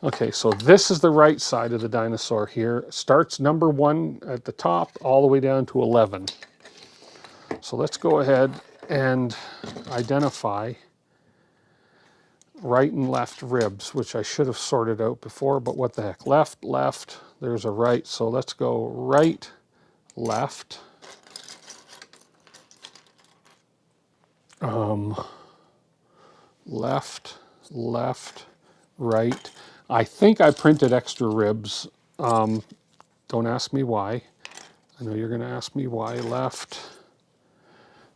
okay, so this is the right side of the dinosaur here. It starts number 1 at the top all the way down to 11. So let's go ahead and identify right and left ribs, which I should have sorted out before, but what the heck. Left, left, there's a right. So let's go right, left. Left, left, right. I think I printed extra ribs. Don't ask me why. I know you're going to ask me why. Left,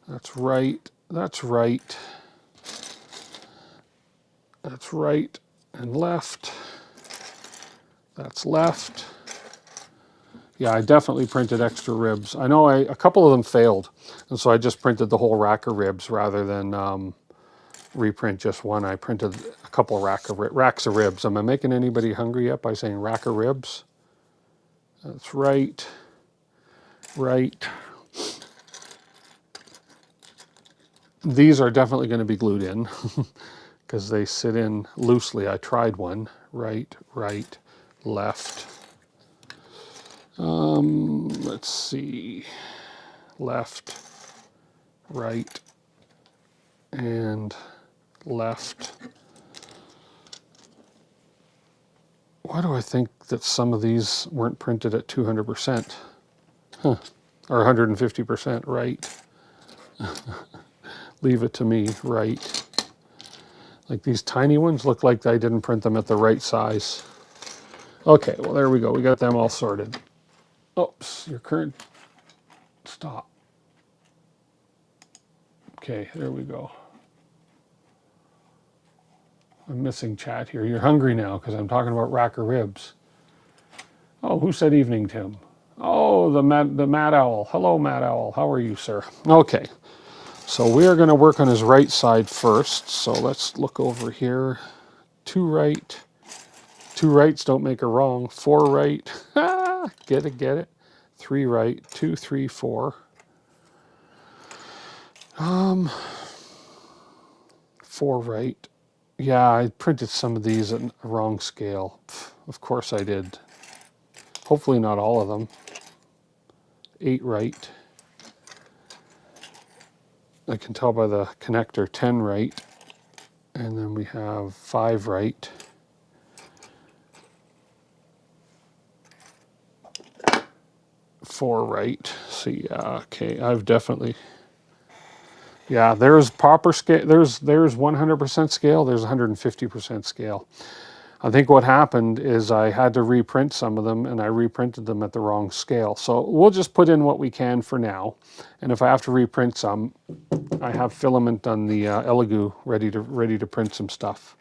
that's right, that's right, that's right, and left, that's left. Yeah, I definitely printed extra ribs. I know a couple of them failed, and so I just printed the whole rack of ribs rather than reprint just one. I printed a couple of racks of ribs. Am I making anybody hungry yet by saying rack of ribs? That's right, right. These are definitely going to be glued in because they sit in loosely. I tried one. Right, right, left. Let's see. Left, right, and left. Why do I think that some of these weren't printed at 200%? Huh. Or 150%, right. Leave it to me, right. Like these tiny ones look like I didn't print them at the right size. Okay, well there we go. We got them all sorted. Oops, your current, stop. Okay, there we go. I'm missing chat here. You're hungry now because I'm talking about rack of ribs. Oh, who said evening, Tim? Oh, the Mad Owl. Hello, Mad Owl. How are you, sir? Okay, so we are going to work on his right side first. So let's look over here. 2 right. 2 rights don't make a wrong. 4 right. Get it, get it. 3 right. 2, 3, 4. 4 right. Yeah, I printed some of these at a wrong scale. Of course I did. Hopefully not all of them. 8 right. I can tell by the connector. 10 right. And then we have 5 right. 4 right. So yeah, okay, I've definitely, yeah, there's proper scale, there's 100% scale, there's 150% scale. I think what happened is I had to reprint some of them, and I reprinted them at the wrong scale. So we'll just put in what we can for now. And if I have to reprint some, I have filament on the Elegoo ready to print some stuff.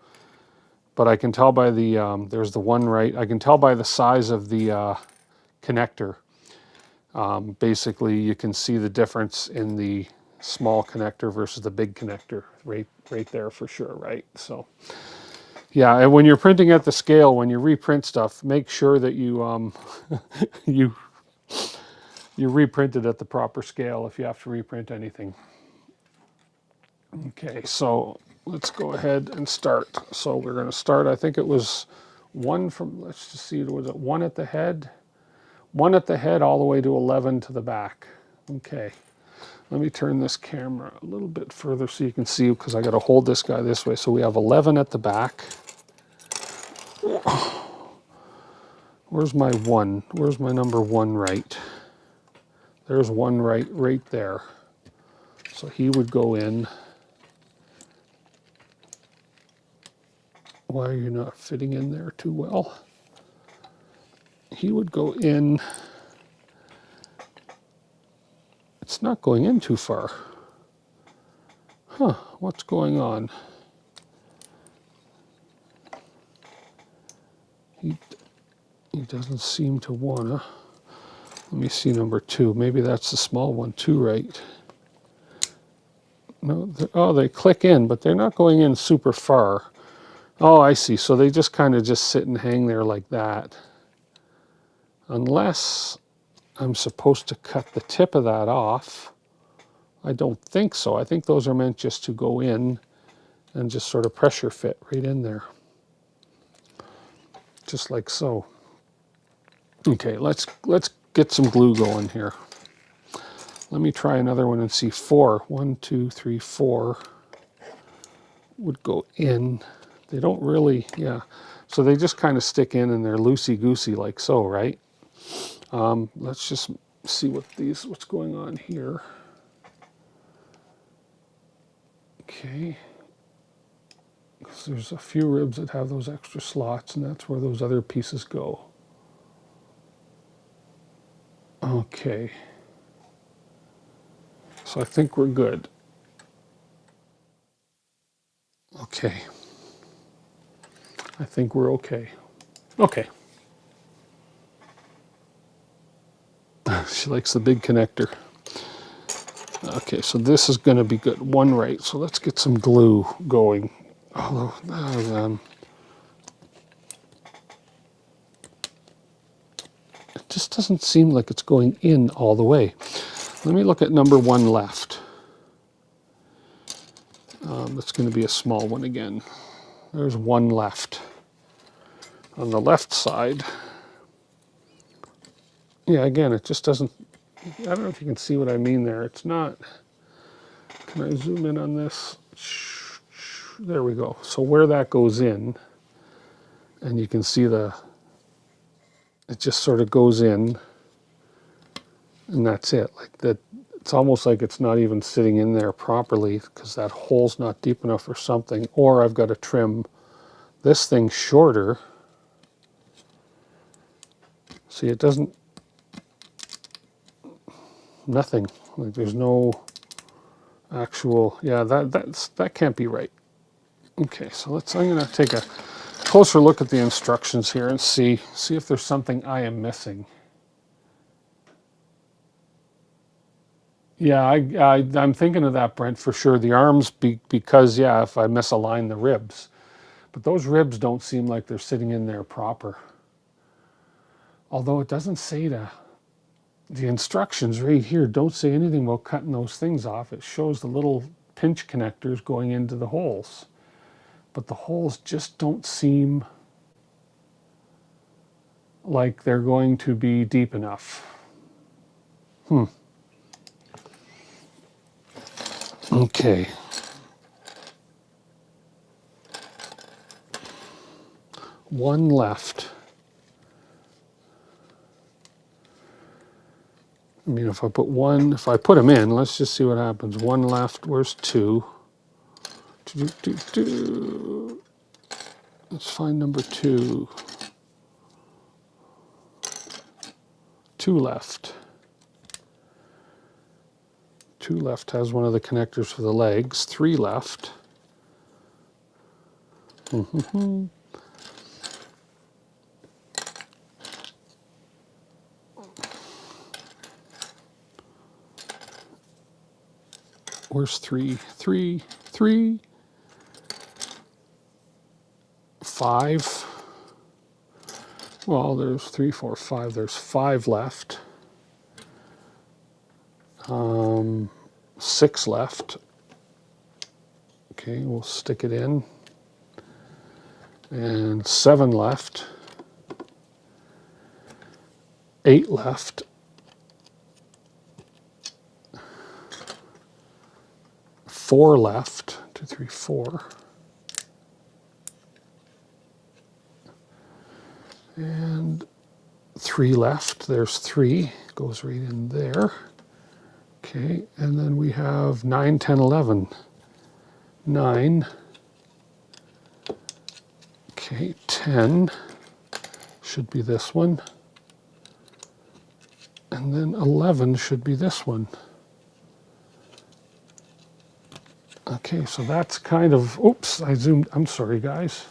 But I can tell by the, there's the one right, I can tell by the size of the connector. Basically, you can see the difference in the small connector versus the big connector right there for sure, right? So yeah, and when you're printing at the scale, when you reprint stuff, make sure that you you reprint it at the proper scale if you have to reprint anything. Okay, so let's go ahead and start. So we're going to start, I think it was one from, let's just see, was it one at the head? One at the head all the way to 11 to the back. Okay, let me turn this camera a little bit further so you can see, because I got to hold this guy this way. So we have 11 at the back. Where's my one? Where's my number one right? There's one right there. So he would go in. Why are you not fitting in there too well? He would go in. It's not going in too far. Huh, what's going on? He doesn't seem to wanna. Let me see number 2. Maybe that's the small one too, right? No, oh, they click in, but they're not going in super far. Oh, I see. So they just kind of just sit and hang there like that. Unless I'm supposed to cut the tip of that off. I don't think so. I think those are meant just to go in and just sort of pressure fit right in there. Just like so. Okay, let's get some glue going here. Let me try another one and see 4. 1, 2, 3, 4 would go in. They don't really, yeah. So they just kind of stick in and they're loosey-goosey like so, right? Let's just see what's going on here. Okay. Because there's a few ribs that have those extra slots, and that's where those other pieces go. Okay. So I think we're good. Okay. I think we're okay. Okay. She likes the big connector. Okay, so this is going to be good. One right. So let's get some glue going. Although, it just doesn't seem like it's going in all the way. Let me look at number 1 left. That's going to be a small one again. There's 1 left. On the left side, yeah, again, it just doesn't, I don't know if you can see what I mean there. It's not, can I zoom in on this? There we go. So where that goes in, and you can see it just sort of goes in, and that's it. Like that, it's almost like it's not even sitting in there properly because that hole's not deep enough or something, or I've got to trim this thing shorter. See, it doesn't, nothing. Like there's no actual, yeah, that can't be right. Okay, so I'm going to take a closer look at the instructions here and see if there's something I am missing. Yeah, I'm thinking of that, Brent, for sure. The arms, because, yeah, if I misalign the ribs. But those ribs don't seem like they're sitting in there proper. Although it doesn't say the instructions right here don't say anything about cutting those things off. It shows the little pinch connectors going into the holes. But the holes just don't seem like they're going to be deep enough. Okay. One left. I mean, if I put one, if I put them in, let's just see what happens. One left, where's two? Let's find number two. Two left. Two left has one of the connectors for the legs. Three left. Where's three? Three. Five. Well, there's 3, 4, 5. There's 5 left. 6 left. Okay, we'll stick it in. And 7 left. 8 left. 4 left. 2, 3, 4. And 3 left. There's 3. Goes right in there. Okay, and then we have 9, 10, 11. 9. Okay, 10 should be this one. And then 11 should be this one. Okay, so that's kind of, oops, I zoomed, I'm sorry guys.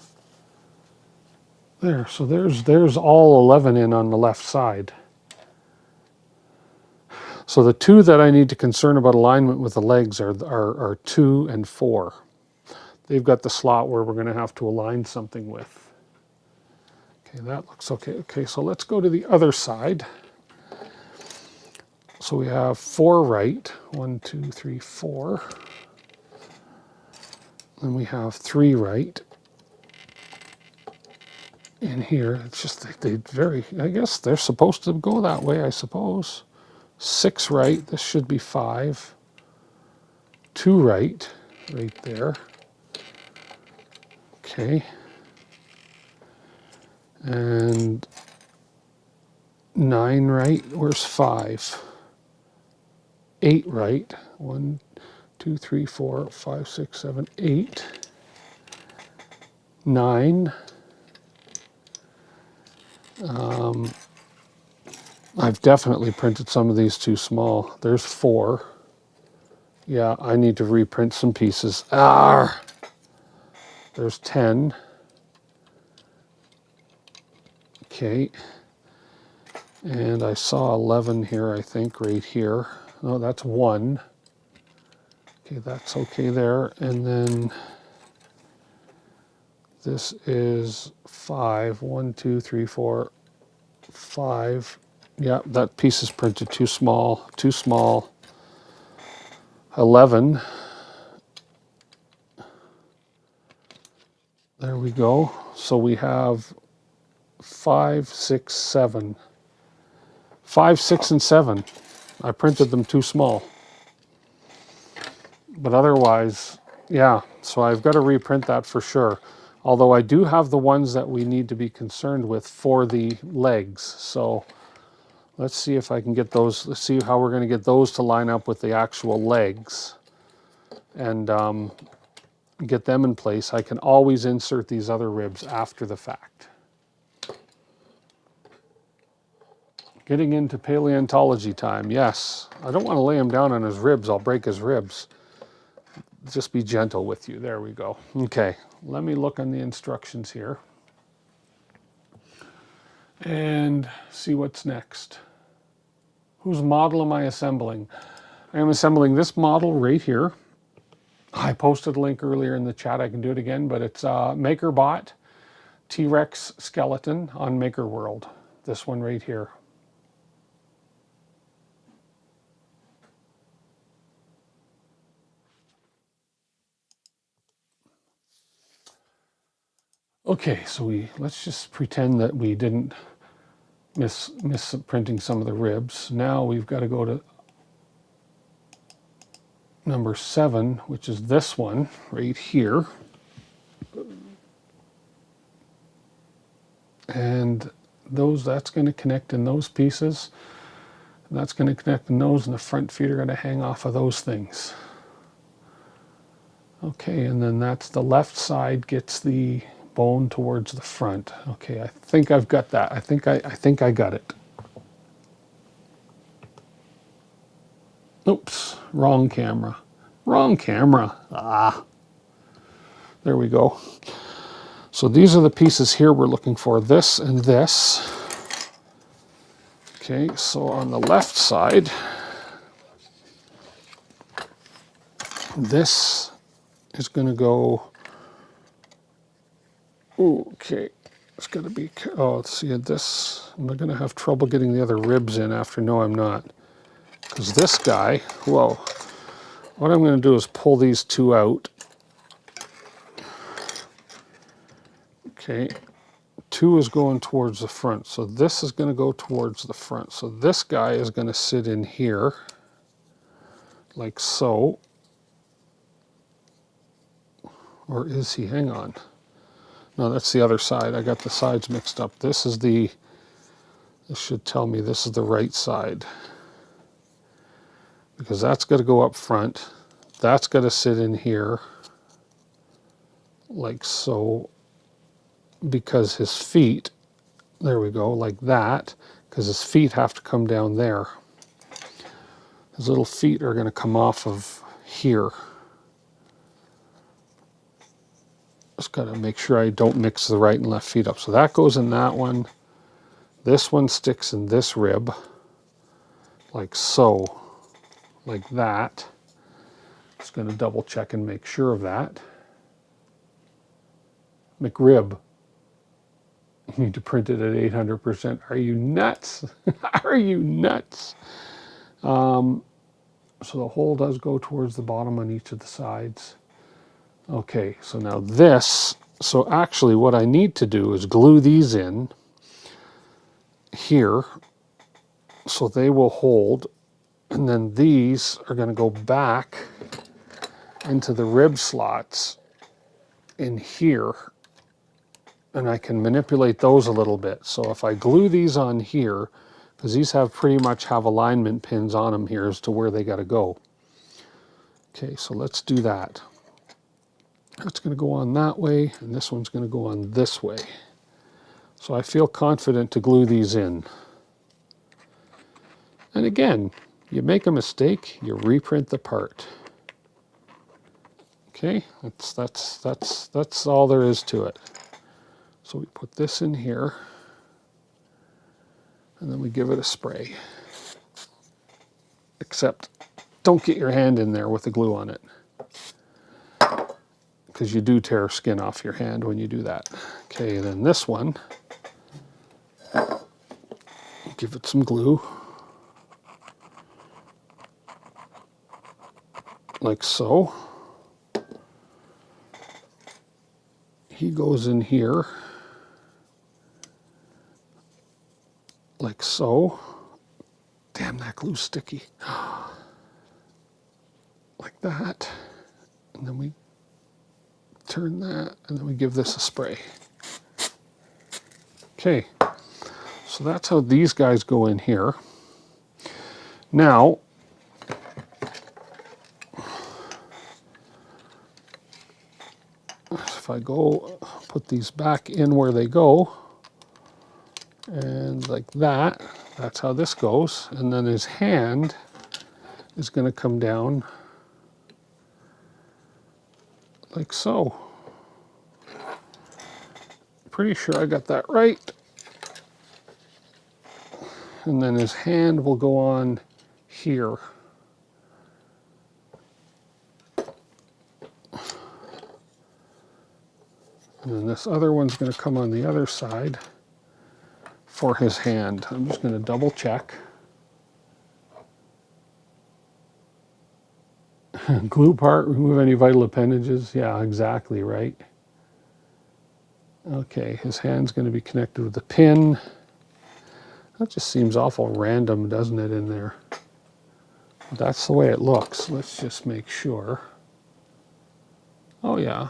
There, so there's all 11 in on the left side. So the two that I need to concern about alignment with the legs are 2 and 4. They've got the slot where we're going to have to align something with. Okay, that looks okay. Okay, so let's go to the other side. So we have 4 right, 1, 2, 3, 4. Then we have 3 right. In here, it's just they very, I guess they're supposed to go that way, I suppose. 6 right, this should be 5. 2 right, right there. Okay. And 9 right, where's 5? 8 right, 1, 2, 3, 4, 5, 6, 7, 8. 9. I've definitely printed some of these too small. There's 4. Yeah, I need to reprint some pieces. Ah! There's 10. Okay. And I saw 11 here, I think, right here. No, that's 1. Okay, that's okay there. And then this is 5. 1, 2, 3, 4, 5. Yeah, that piece is printed too small. Too small. 11. There we go. So we have 5, 6, 7. 5, 6, and 7. I printed them too small. But otherwise, yeah, so I've got to reprint that for sure. Although I do have the ones that we need to be concerned with for the legs. So let's see if I can get those, let's see how we're going to get those to line up with the actual legs. And get them in place. I can always insert these other ribs after the fact. Getting into paleontology time, yes. I don't want to lay him down on his ribs, I'll break his ribs. Just be gentle with you, there we go. Okay, let me look on the instructions here. And see what's next. Whose model am I assembling? I am assembling this model right here. I posted a link earlier in the chat, I can do it again, but it's MakerBot T-Rex skeleton on Maker World. This one right here. Okay, so let's just pretend that we didn't miss printing some of the ribs. Now we've got to go to number 7, which is this one right here. And that's going to connect in those pieces. And that's going to connect the nose, and the front feet are going to hang off of those things. Okay, and then that's the left side gets the bone towards the front. Okay, I think I've got that. I think I got it. Oops, wrong camera. Wrong camera. Ah, there we go. So these are the pieces here we're looking for, this and this. Okay, so on the left side, this is going to go, okay, it's going to be, oh, see this, I'm going to have trouble getting the other ribs in after, no I'm not. Because this guy, whoa, what I'm going to do is pull these two out. Okay, two is going towards the front, so this is going to go towards the front. So this guy is going to sit in here, like so. Or is he? Hang on. No, that's the other side. I got the sides mixed up. This is the, this should tell me this is the right side. Because that's got to go up front. That's got to sit in here, like so. Because his feet, there we go, like that. Because his feet have to come down there. His little feet are going to come off of here. Just got to make sure I don't mix the right and left feet up. So that goes in that one. This one sticks in this rib, like so, like that. Just going to double check and make sure of that. McRib. You need to print it at 800%. Are you nuts? Are you nuts? So the hole does go towards the bottom on each of the sides. Okay, so now this, so actually what I need to do is glue these in here so they will hold, and then these are going to go back into the rib slots in here, and I can manipulate those a little bit. So if I glue these on here, because these have pretty much have alignment pins on them here as to where they got to go. Okay, so let's do that. That's going to go on that way, and this one's going to go on this way. So I feel confident to glue these in. And again, you make a mistake, you reprint the part. Okay, that's all there is to it. So we put this in here, and then we give it a spray. Except, don't get your hand in there with the glue on it, because you do tear skin off your hand when you do that. Okay, then this one, give it some glue, like so. He goes in here, like so. Damn, that glue's sticky. Like that. And then we turn that, and then we give this a spray. Okay, so that's how these guys go in here. Now, if I go put these back in where they go, and like that, that's how this goes. And then his hand is going to come down like so. Pretty sure I got that right. And then his hand will go on here. And then this other one's going to come on the other side for his hand. I'm just going to double check. Glue part, remove any vital appendages. Yeah, exactly right. Okay, his hand's going to be connected with the pin. That just seems awful random, doesn't it, in there? That's the way it looks. Let's just make sure. Oh yeah.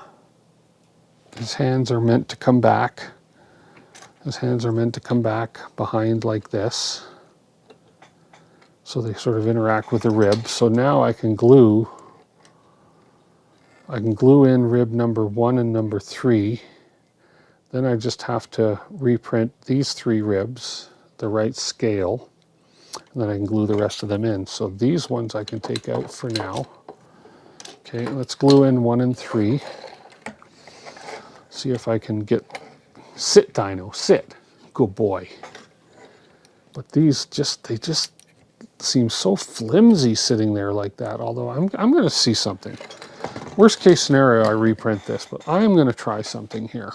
His hands are meant to come back. His hands are meant to come back behind like this. so they sort of interact with the rib. So now I can glue in rib number 1 and number 3. Then I just have to reprint these 3 ribs, the right scale, and then I can glue the rest of them in. So these ones I can take out for now. Okay, let's glue in 1 and 3. See if I can get, sit Dino, sit, good boy. But these they just seem so flimsy sitting there like that, although I'm gonna see something. Worst case scenario, I reprint this, but I'm gonna try something here.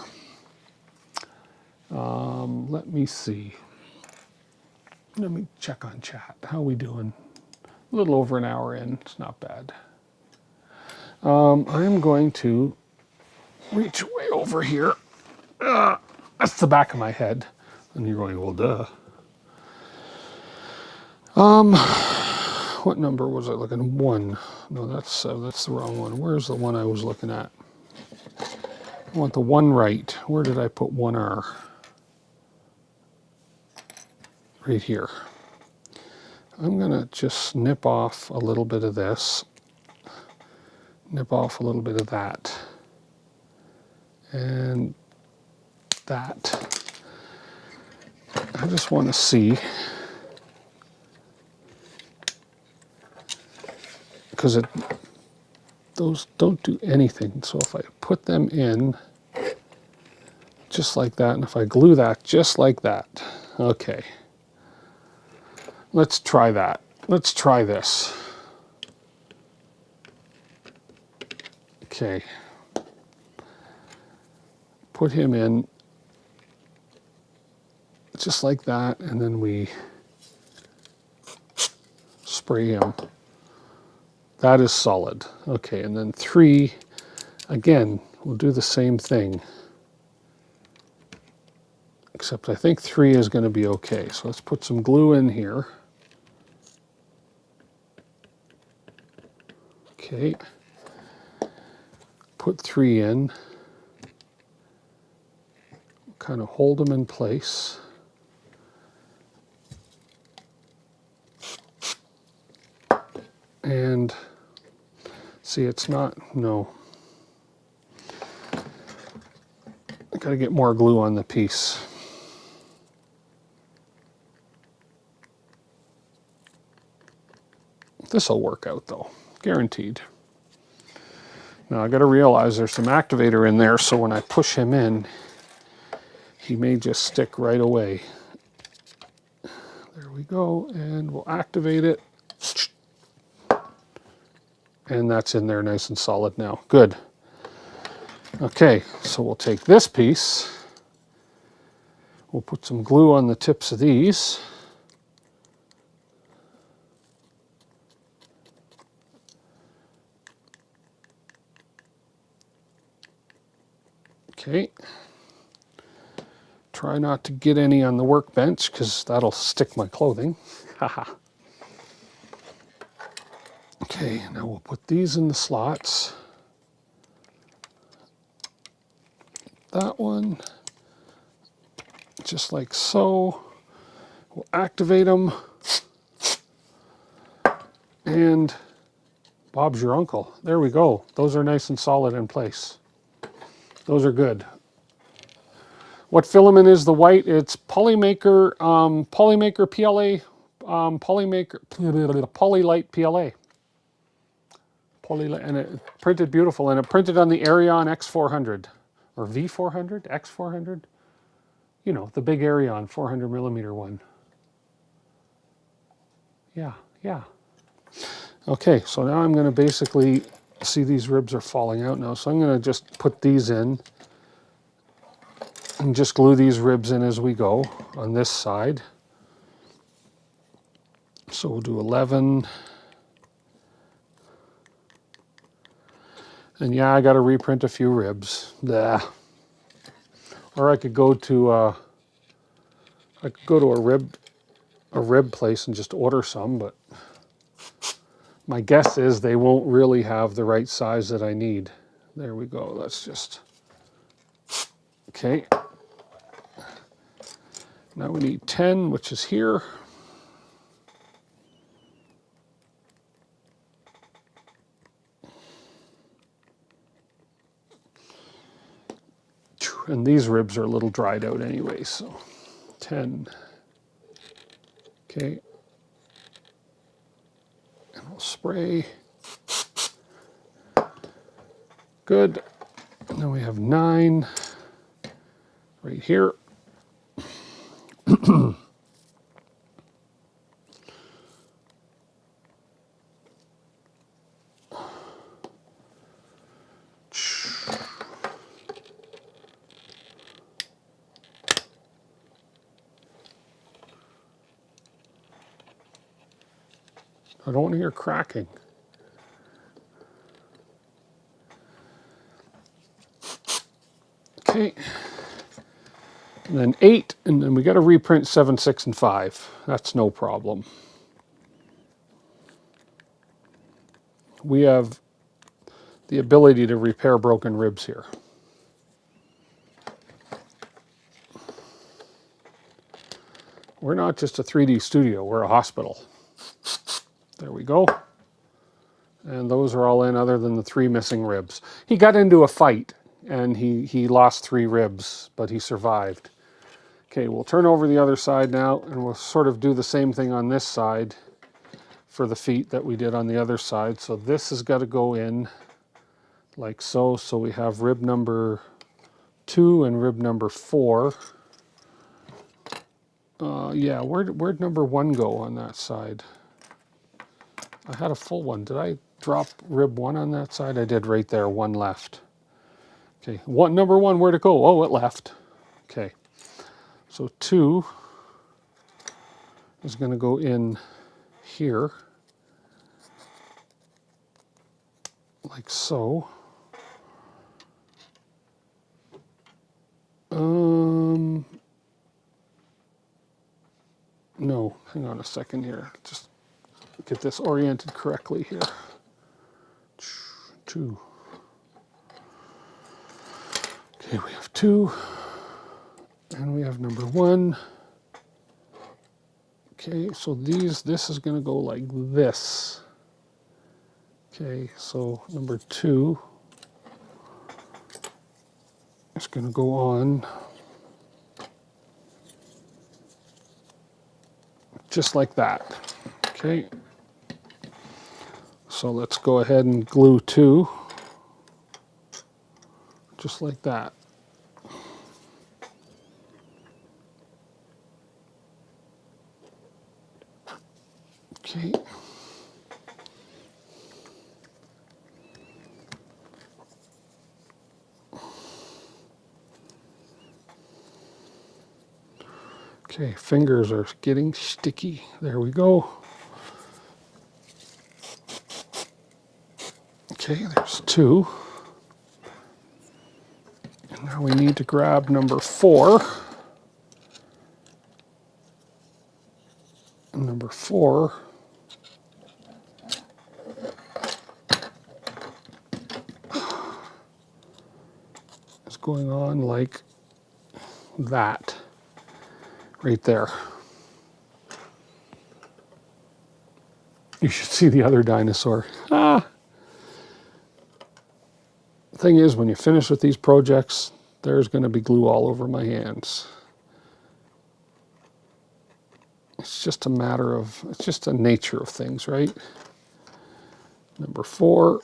Let me see. Let me check on chat. How are we doing? A little over an hour in. It's not bad. I'm going to reach way over here. That's the back of my head. And you're going, well, duh. What number was I looking at? 1. No, that's the wrong one. Where's the one I was looking at? I want the 1 right. Where did I put 1R? Right here. I'm going to just snip off a little bit of this, nip off a little bit of that, and that. I just want to see, because those don't do anything. So if I put them in just like that, and if I glue that just like that, okay. Let's try that. Let's try this. Okay. Put him in just like that, and then we spray him. That is solid. Okay, and then 3, again, we'll do the same thing. Except I think 3 is going to be okay. So let's put some glue in here. Okay. Put 3 in. Kind of hold them in place. And see, it's not, no. I gotta get more glue on the piece. This'll work out though, guaranteed. Now I gotta realize there's some activator in there, so when I push him in, he may just stick right away. There we go, and we'll activate it. And that's in there nice and solid now. Good. Okay, so we'll take this piece. We'll put some glue on the tips of these. Okay. Try not to get any on the workbench because that'll stick my clothing. Haha. Okay, now we'll put these in the slots. That one, just like so. We'll activate them. And Bob's your uncle. There we go. Those are nice and solid in place. Those are good. What filament is the white? It's Polymaker, Polymaker PLA, Polymaker, Polylite PLA. Polylite, and it printed beautiful, and it printed on the Arion X400, or V400, X400. You know, the big Arion 400 millimeter one. Yeah, yeah. Okay, so now I'm going to basically, see these ribs are falling out now, so I'm going to just put these in and just glue these ribs in as we go on this side. So we'll do 11. And yeah, I got to reprint a few ribs. Blah. Or I could go to a rib place and just order some, but my guess is they won't really have the right size that I need. There we go. Let's just, okay. Now we need 10, which is here. And these ribs are a little dried out anyway, so 10. Okay. And we'll spray. Good. And then we have 9 right here. I don't want to hear cracking. Okay. And then 8, and then we got to reprint 7, 6, and 5. That's no problem. We have the ability to repair broken ribs here. We're not just a 3D studio, we're a hospital. There we go. And those are all in other than the 3 missing ribs. He got into a fight and he lost 3 ribs, but he survived. Okay, we'll turn over the other side now and we'll sort of do the same thing on this side for the feet that we did on the other side. So this has got to go in like so. So we have rib number 2 and rib number 4. Yeah, where'd number 1 go on that side? I had a full one. Did I drop rib 1 on that side? I did right there, 1 left. Okay, number 1, where'd it go? Oh, it left. Okay, so 2 is going to go in here, like so. No, hang on a second here. Just get this oriented correctly here. 2. Okay, we have 2, and we have number 1. Okay, so this is going to go like this. Okay, so number 2 is going to go on just like that. Okay, so let's go ahead and glue 2 just like that. Okay. Okay, fingers are getting sticky. There we go. Okay, there's 2. And now we need to grab number 4. And number 4 is going on like that. Right there. You should see the other dinosaur. Ah! The thing is, when you finish with these projects, there's going to be glue all over my hands. It's just a matter of, it's just the nature of things, right? Number 4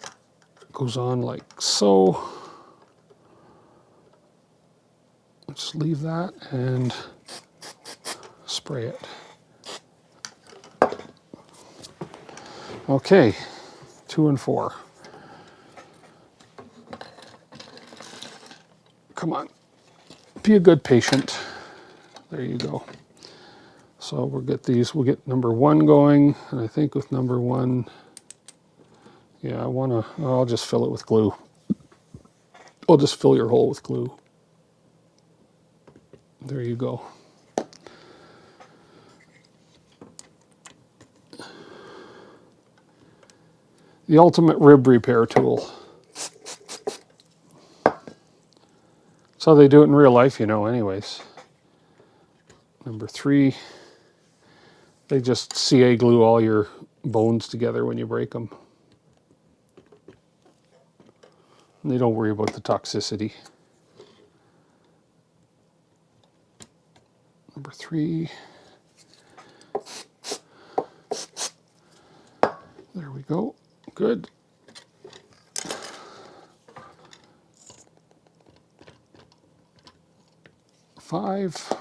goes on like so. Just leave that and spray it. Okay, 2 and 4. Come on, be a good patient. There you go. So we'll get number 1 going, and I think with number 1, yeah, I'll just fill it with glue. I'll just fill your hole with glue. There you go. The ultimate rib repair tool. That's how they do it in real life, you know, anyways. Number 3, they just CA glue all your bones together when you break them. And they don't worry about the toxicity. Number 3. There we go. Good. 5.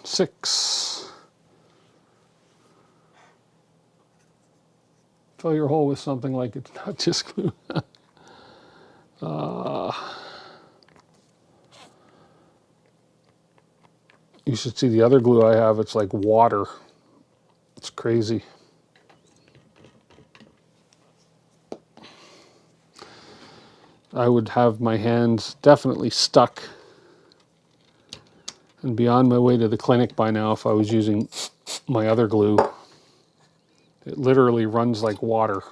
6. Fill your hole with something like it's not just glue. You should see the other glue I have. It's like water. It's crazy. I would have my hands definitely stuck and be on my way to the clinic by now if I was using my other glue. It literally runs like water.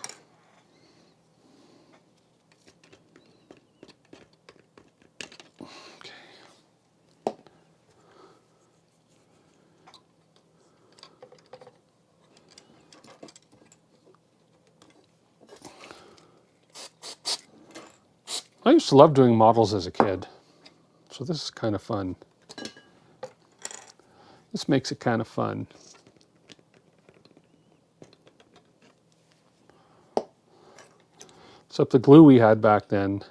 I used to love doing models as a kid, so this is kind of fun. This makes it kind of fun. Except the glue we had back then,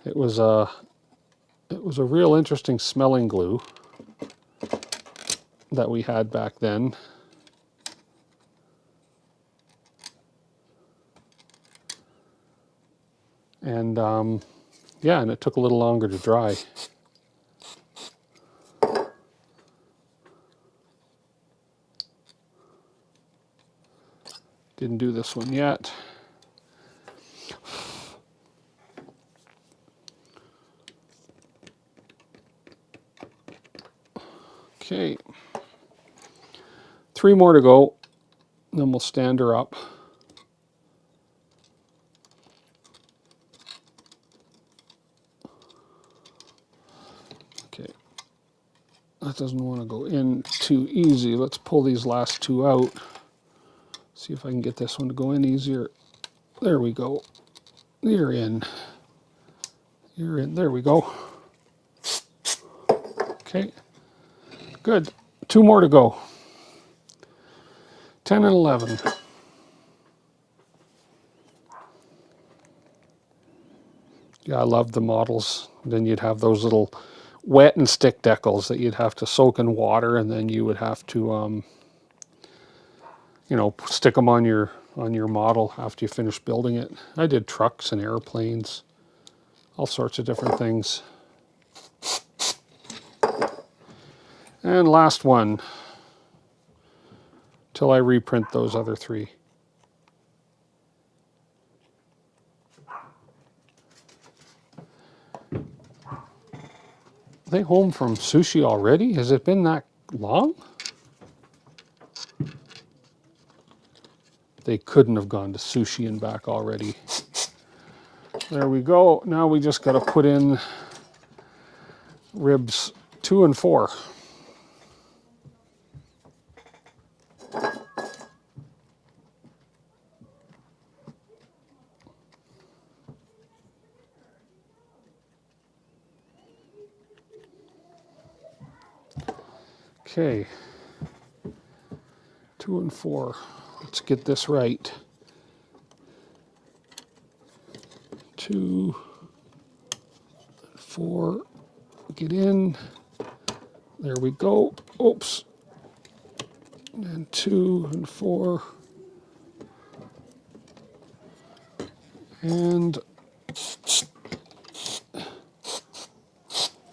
it was a real interesting smelling glue that we had back then. And yeah, and it took a little longer to dry. Didn't do this one yet. Okay, 3 more to go, then we'll stand her up. Okay, that doesn't want to go in too easy. Let's pull these last 2 out. See if I can get this one to go in easier. There we go. You're in. You're in. There we go. Okay, good. 2 more to go. 10 and 11. Yeah, I love the models. Then you'd have those little wet and stick decals that you'd have to soak in water, and then you would have to, you know, stick them on your model after you finish building it. I did trucks and airplanes, all sorts of different things. And last one, till I reprint those other 3. Are they home from sushi already? Has it been that long? They couldn't have gone to sushi and back already. There we go. Now we just got to put in ribs 2 and 4. Okay, 2 and 4. Let's get this right. 2, 4, get in. There we go. Oops. And 2 and 4. And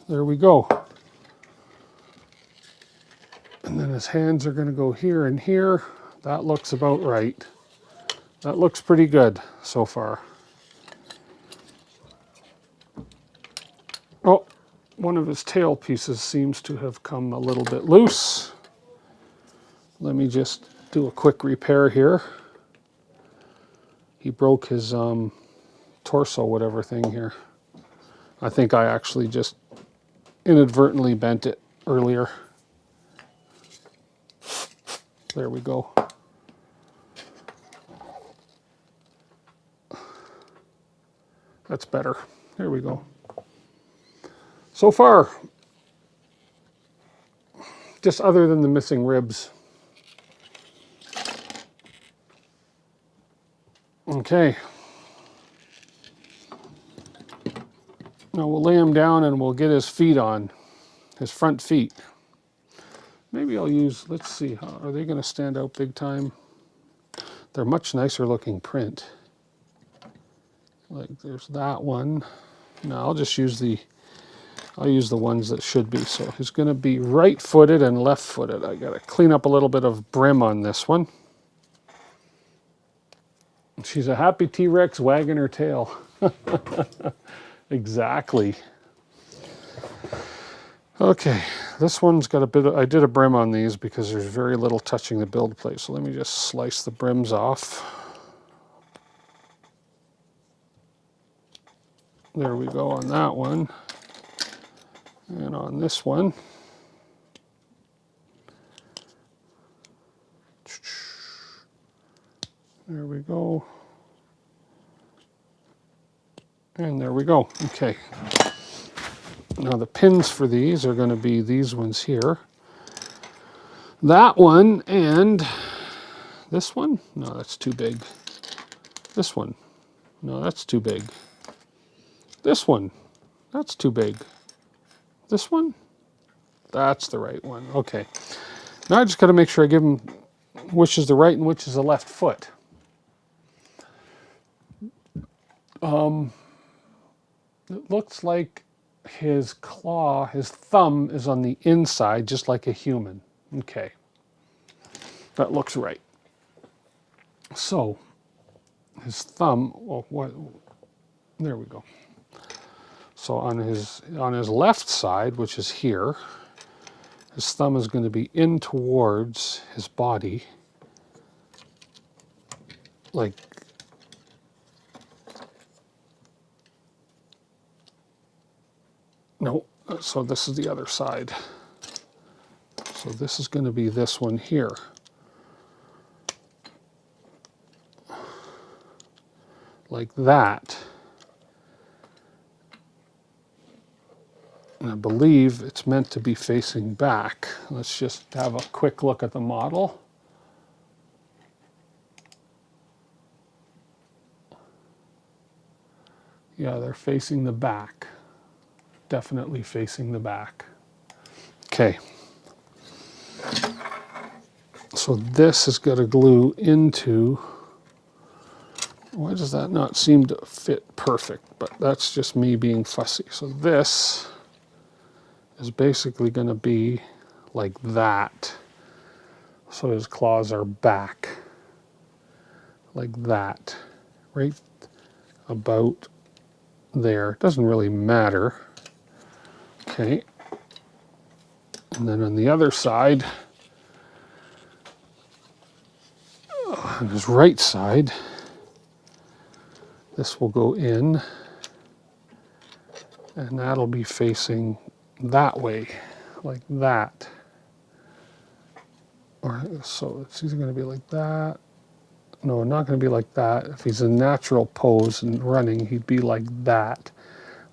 there we go. And then his hands are going to go here and here. That looks about right. That looks pretty good so far. Oh, one of his tail pieces seems to have come a little bit loose. Let me just do a quick repair here. He broke his torso, whatever thing here. I think I actually just inadvertently bent it earlier. There we go. That's better. There we go. So far, just other than the missing ribs. Okay. Now we'll lay him down and we'll get his feet on, his front feet. Maybe I'll use, let's see, how, are they going to stand out big time? They're much nicer looking print. Like there's that one. No, I'll just use I'll use the ones that should be. So he's going to be right-footed and left-footed. I got to clean up a little bit of brim on this one. She's a happy T-Rex wagging her tail. Exactly. Okay, this one's got a bit of, I did a brim on these because there's very little touching the build plate. So let me just slice the brims off. There we go on that one. And on this one. There we go. And there we go. Okay. Now the pins for these are going to be these ones here. That one and this one. No, that's too big. This one. No, that's too big. This one. That's too big. This one. That's the right one. Okay. Now I just got to make sure I give him which is the right and which is the left foot. It looks like his claw, his thumb is on the inside, just like a human. Okay. That looks right. So, his thumb, well, what? There we go. So on his left side, which is here, his thumb is going to be in towards his body, like no. So this is the other side. So this is going to be this one here. Like that. And I believe it's meant to be facing back. Let's just have a quick look at the model. Yeah, they're facing the back. Definitely facing the back. Okay. So this is going to glue into, why does that not seem to fit perfect? But that's just me being fussy. So this is basically going to be like that. So his claws are back. Like that. Right about there. Doesn't really matter. Okay. And then on the other side, on his right side, this will go in, and that'll be facing that way, like that. Or so it's either going to be like that. No, not going to be like that. If he's in natural pose and running, he'd be like that,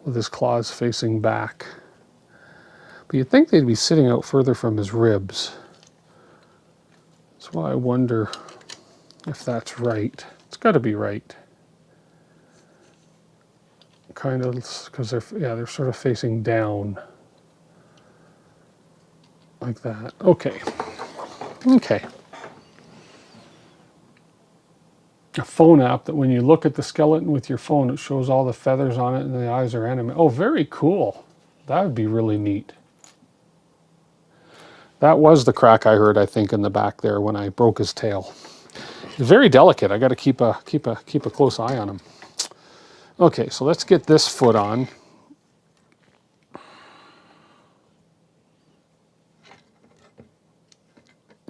with his claws facing back. But you'd think they'd be sitting out further from his ribs. That's why I wonder if that's right. It's got to be right. Kind of, because they're sort of facing down. Like that. Okay. Okay. A phone app that when you look at the skeleton with your phone, it shows all the feathers on it and the eyes are animated. Oh, very cool. That would be really neat. That was the crack I heard, I think, in the back there when I broke his tail. He's very delicate. I got to keep a close eye on him. Okay, so let's get this foot on.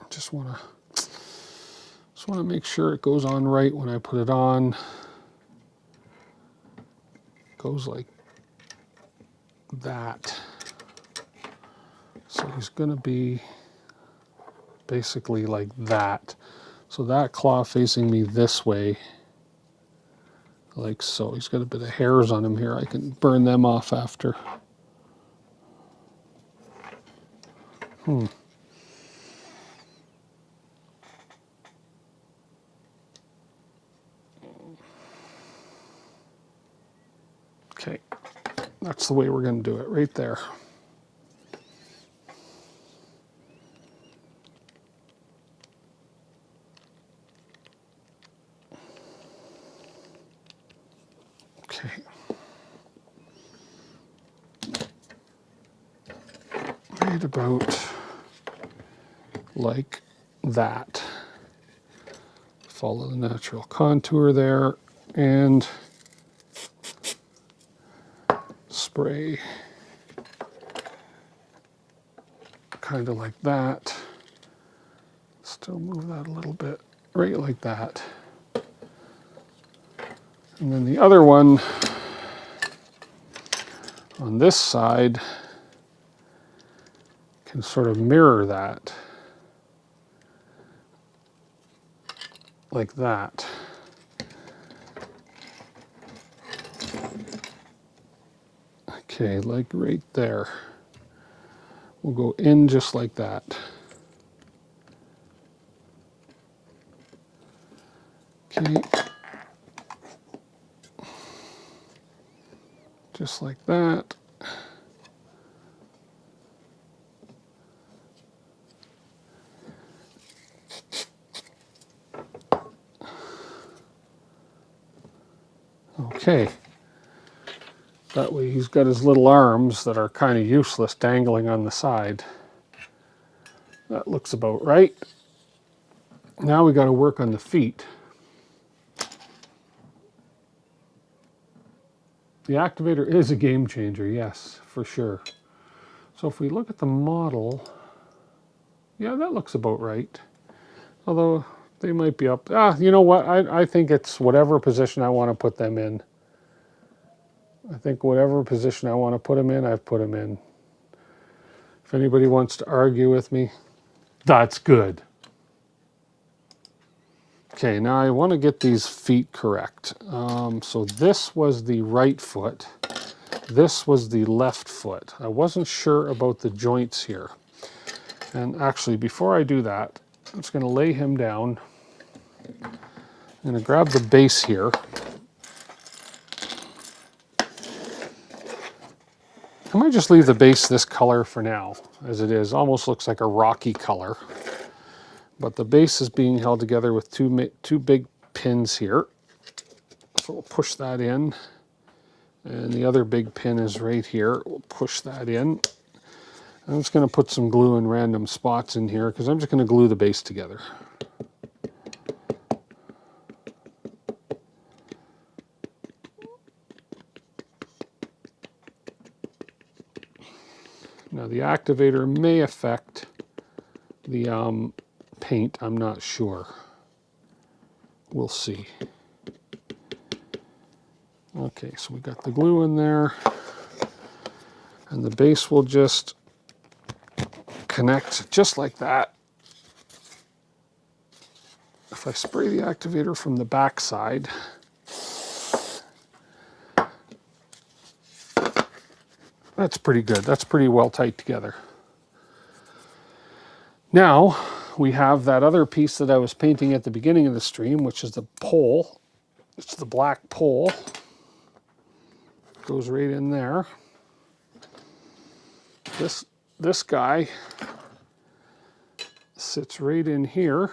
Just want to make sure it goes on right when I put it on. Goes like that. So he's going to be basically like that. So that claw facing me this way, like so. He's got a bit of hairs on him here. I can burn them off after. Okay, that's the way we're going to do it, right there. Okay. Right about like that. Follow the natural contour there and spray kind of like that. Still move that a little bit, right like that. And then the other one on this side can sort of mirror that, like that. Okay, like right there. We'll go in just like that. Okay. Just like that. Okay. That way he's got his little arms that are kind of useless dangling on the side. That looks about right. Now we got to work on the feet. The activator is a game changer, yes, for sure. So if we look at the model, yeah, that looks about right. Although they might be up. You know what? I think it's whatever position I want to put them in. I think whatever position I want to put them in, I've put them in. If anybody wants to argue with me, that's good. Okay, now I want to get these feet correct. So this was the right foot. This was the left foot. I wasn't sure about the joints here. And actually, before I do that, I'm just going to lay him down. I'm going to grab the base here. I might just leave the base this color for now, as it is. Almost looks like a rocky color. But the base is being held together with two big pins here. So we'll push that in. And the other big pin is right here. We'll push that in. I'm just going to put some glue in random spots in here because I'm just going to glue the base together. Now the activator may affect the paint, I'm not sure. We'll see. Okay, so we got the glue in there, and the base will just connect just like that. If I spray the activator from the back side, that's pretty good. That's pretty well tight together. Now we have that other piece that I was painting at the beginning of the stream, which is the pole. It's the black pole. Goes right in there. This guy sits right in here,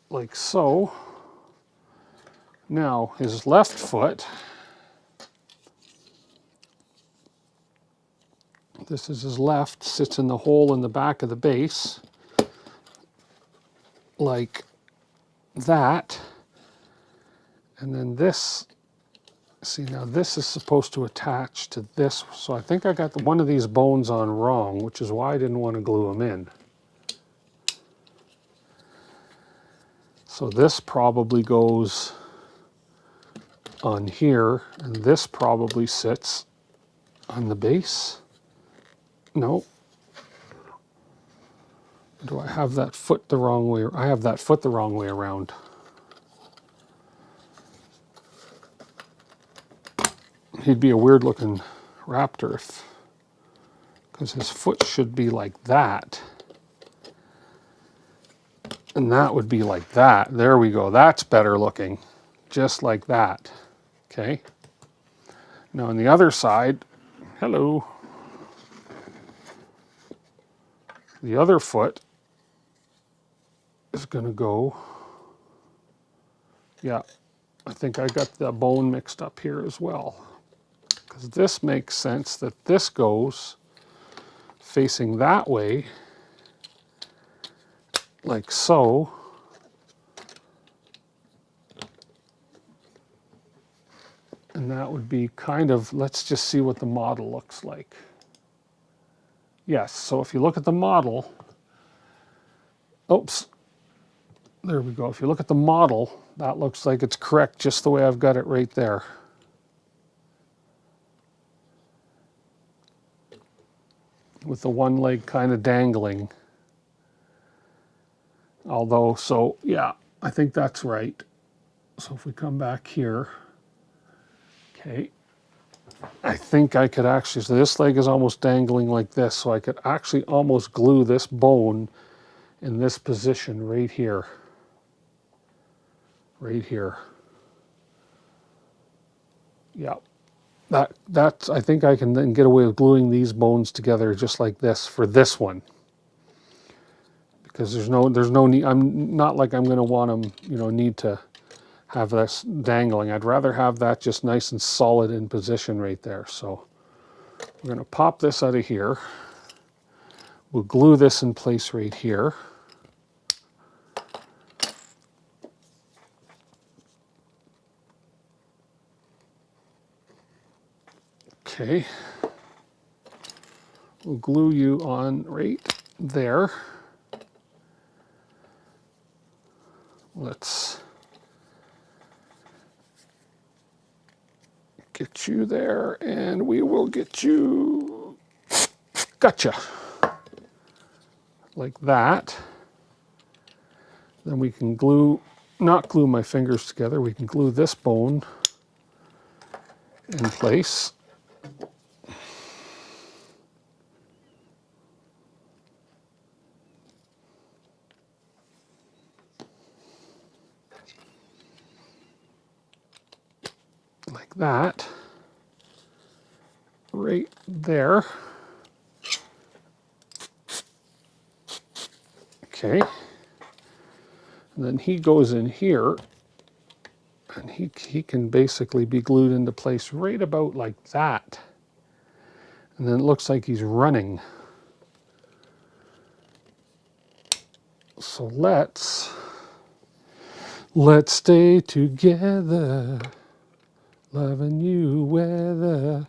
like so. Now his left foot, this is his left, sits in the hole in the back of the base, like that. And then this, see, now this is supposed to attach to this. So I think I got one of these bones on wrong, which is why I didn't want to glue them in. So this probably goes on here, and this probably sits on the base. No, Do I have that foot the wrong way? I have that foot the wrong way around. He'd be a weird looking raptor because his foot should be like that. And that would be like that. There we go. That's better looking. Just like that. Okay. Now on the other side, hello. The other foot is going to go, yeah, I think I got the bone mixed up here as well. Because this makes sense that this goes facing that way, like so. And that would be kind of, let's just see what the model looks like. Yes, so if you look at the model, oops, there we go. If you look at the model, that looks like it's correct just the way I've got it right there. With the one leg kind of dangling. Although, so yeah, I think that's right. So if we come back here, okay, I think I could actually, so this leg is almost dangling like this, so I could actually almost glue this bone in this position right here. Right here. Yeah. That's, I think I can then get away with gluing these bones together just like this for this one. Because there's no need, I'm not like I'm going to want them, you know, need to have this dangling. I'd rather have that just nice and solid in position right there. So we're going to pop this out of here. We'll glue this in place right here. Okay. We'll glue you on right there. Let's get you there, and we will get you, gotcha, like that. Then we can glue, not glue my fingers together, we can glue this bone in place. Like that, right there. Okay, and then he goes in here, and he can basically be glued into place right about like that. And then it looks like he's running. So let's stay together, loving you weather.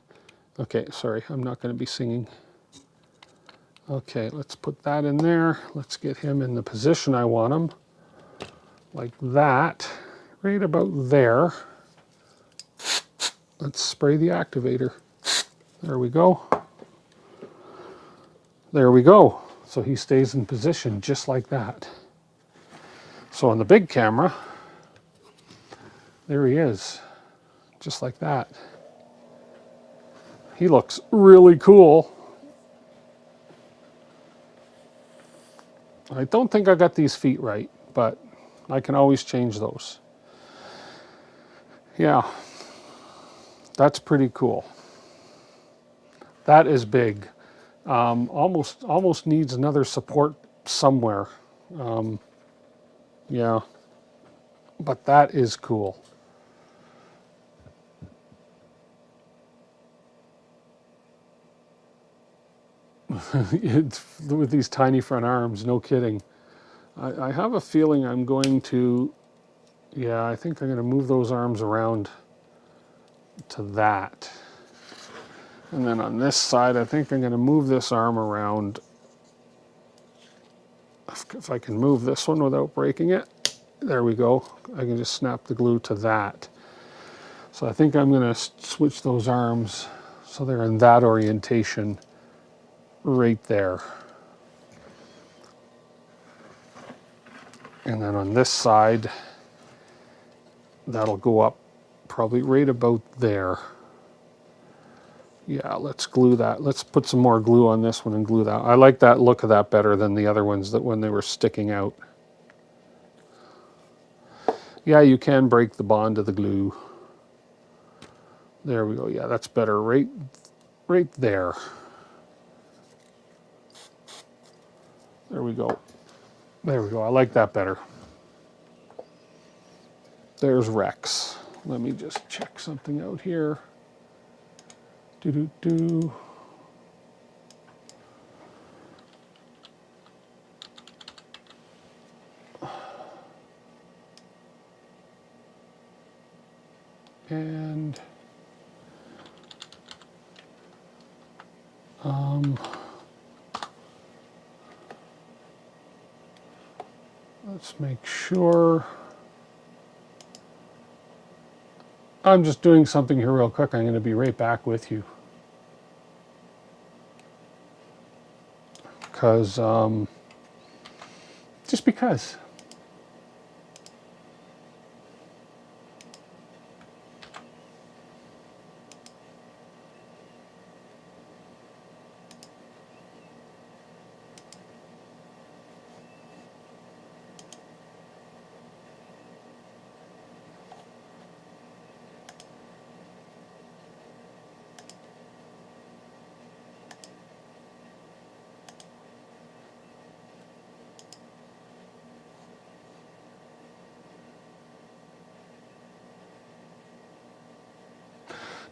Okay, sorry, I'm not going to be singing. Okay, let's put that in there. Let's get him in the position I want him. Like that, right about there. Let's spray the activator. There we go. There we go. So he stays in position just like that. So on the big camera, there he is, just like that. He looks really cool. I don't think I got these feet right, but I can always change those. Yeah, that's pretty cool. That is big. Almost needs another support somewhere. Yeah, but that is cool. With these tiny front arms, no kidding. I have a feeling I'm going to, yeah, I think I'm going to move those arms around to that. And then on this side, I think I'm going to move this arm around. If I can move this one without breaking it, there we go. I can just snap the glue to that. So I think I'm going to switch those arms so they're in that orientation right there. And then on this side, that'll go up probably right about there. Yeah, let's glue that. Let's put some more glue on this one and glue that. I like that look of that better than the other ones that when they were sticking out. Yeah, you can break the bond of the glue. There we go. Yeah, that's better. Right there. There we go. There we go. I like that better. There's Rex. Let me just check something out here. Do. And let's make sure. I'm just doing something here real quick. I'm going to be right back with you. Because, just because.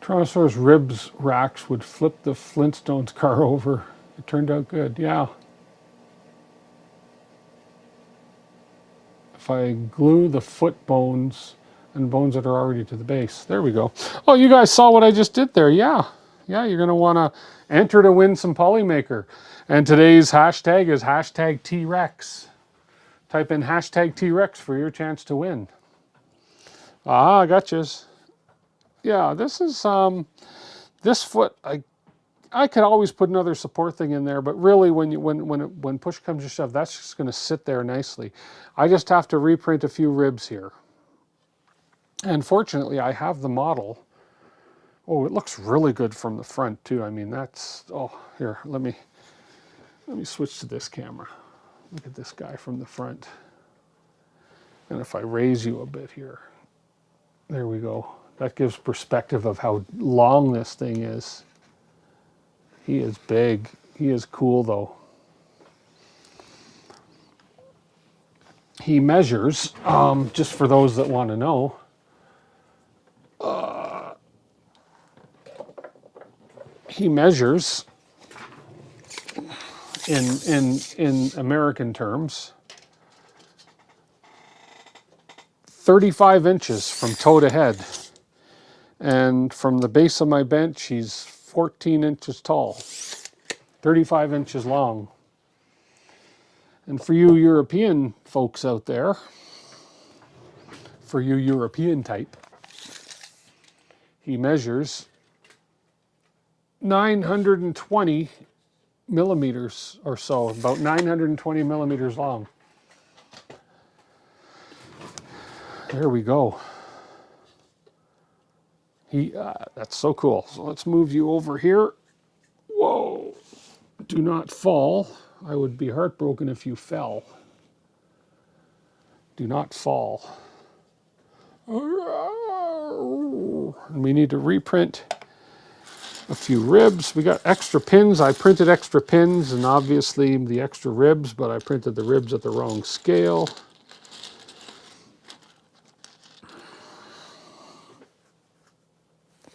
Tyrannosaurus ribs racks would flip the Flintstones car over. It turned out good. Yeah. If I glue the foot bones and bones that are already to the base. There we go. Oh, you guys saw what I just did there. Yeah. Yeah, you're going to want to enter to win some Polymaker. And today's hashtag is hashtag T-Rex. Type in hashtag T-Rex for your chance to win. Ah, gotchas. Yeah, this is, this foot, I could always put another support thing in there, but really when push comes to shove, that's just going to sit there nicely. I just have to reprint a few ribs here. And fortunately, I have the model. Oh, it looks really good from the front too. I mean, that's, oh, here, let me switch to this camera. Look at this guy from the front. And if I raise you a bit here, there we go. That gives perspective of how long this thing is. He is big. He is cool though. He measures, just for those that want to know, he measures in American terms 35 inches from toe to head. And from the base of my bench, he's 14 inches tall, 35 inches long. And for you European folks out there, for you European type, he measures 920 millimeters or so, about 920 millimeters long. There we go. That's so cool. So let's move you over here. Whoa, do not fall. I would be heartbroken if you fell. Do not fall. And we need to reprint a few ribs. We got extra pins. I printed extra pins and obviously the extra ribs, but I printed the ribs at the wrong scale.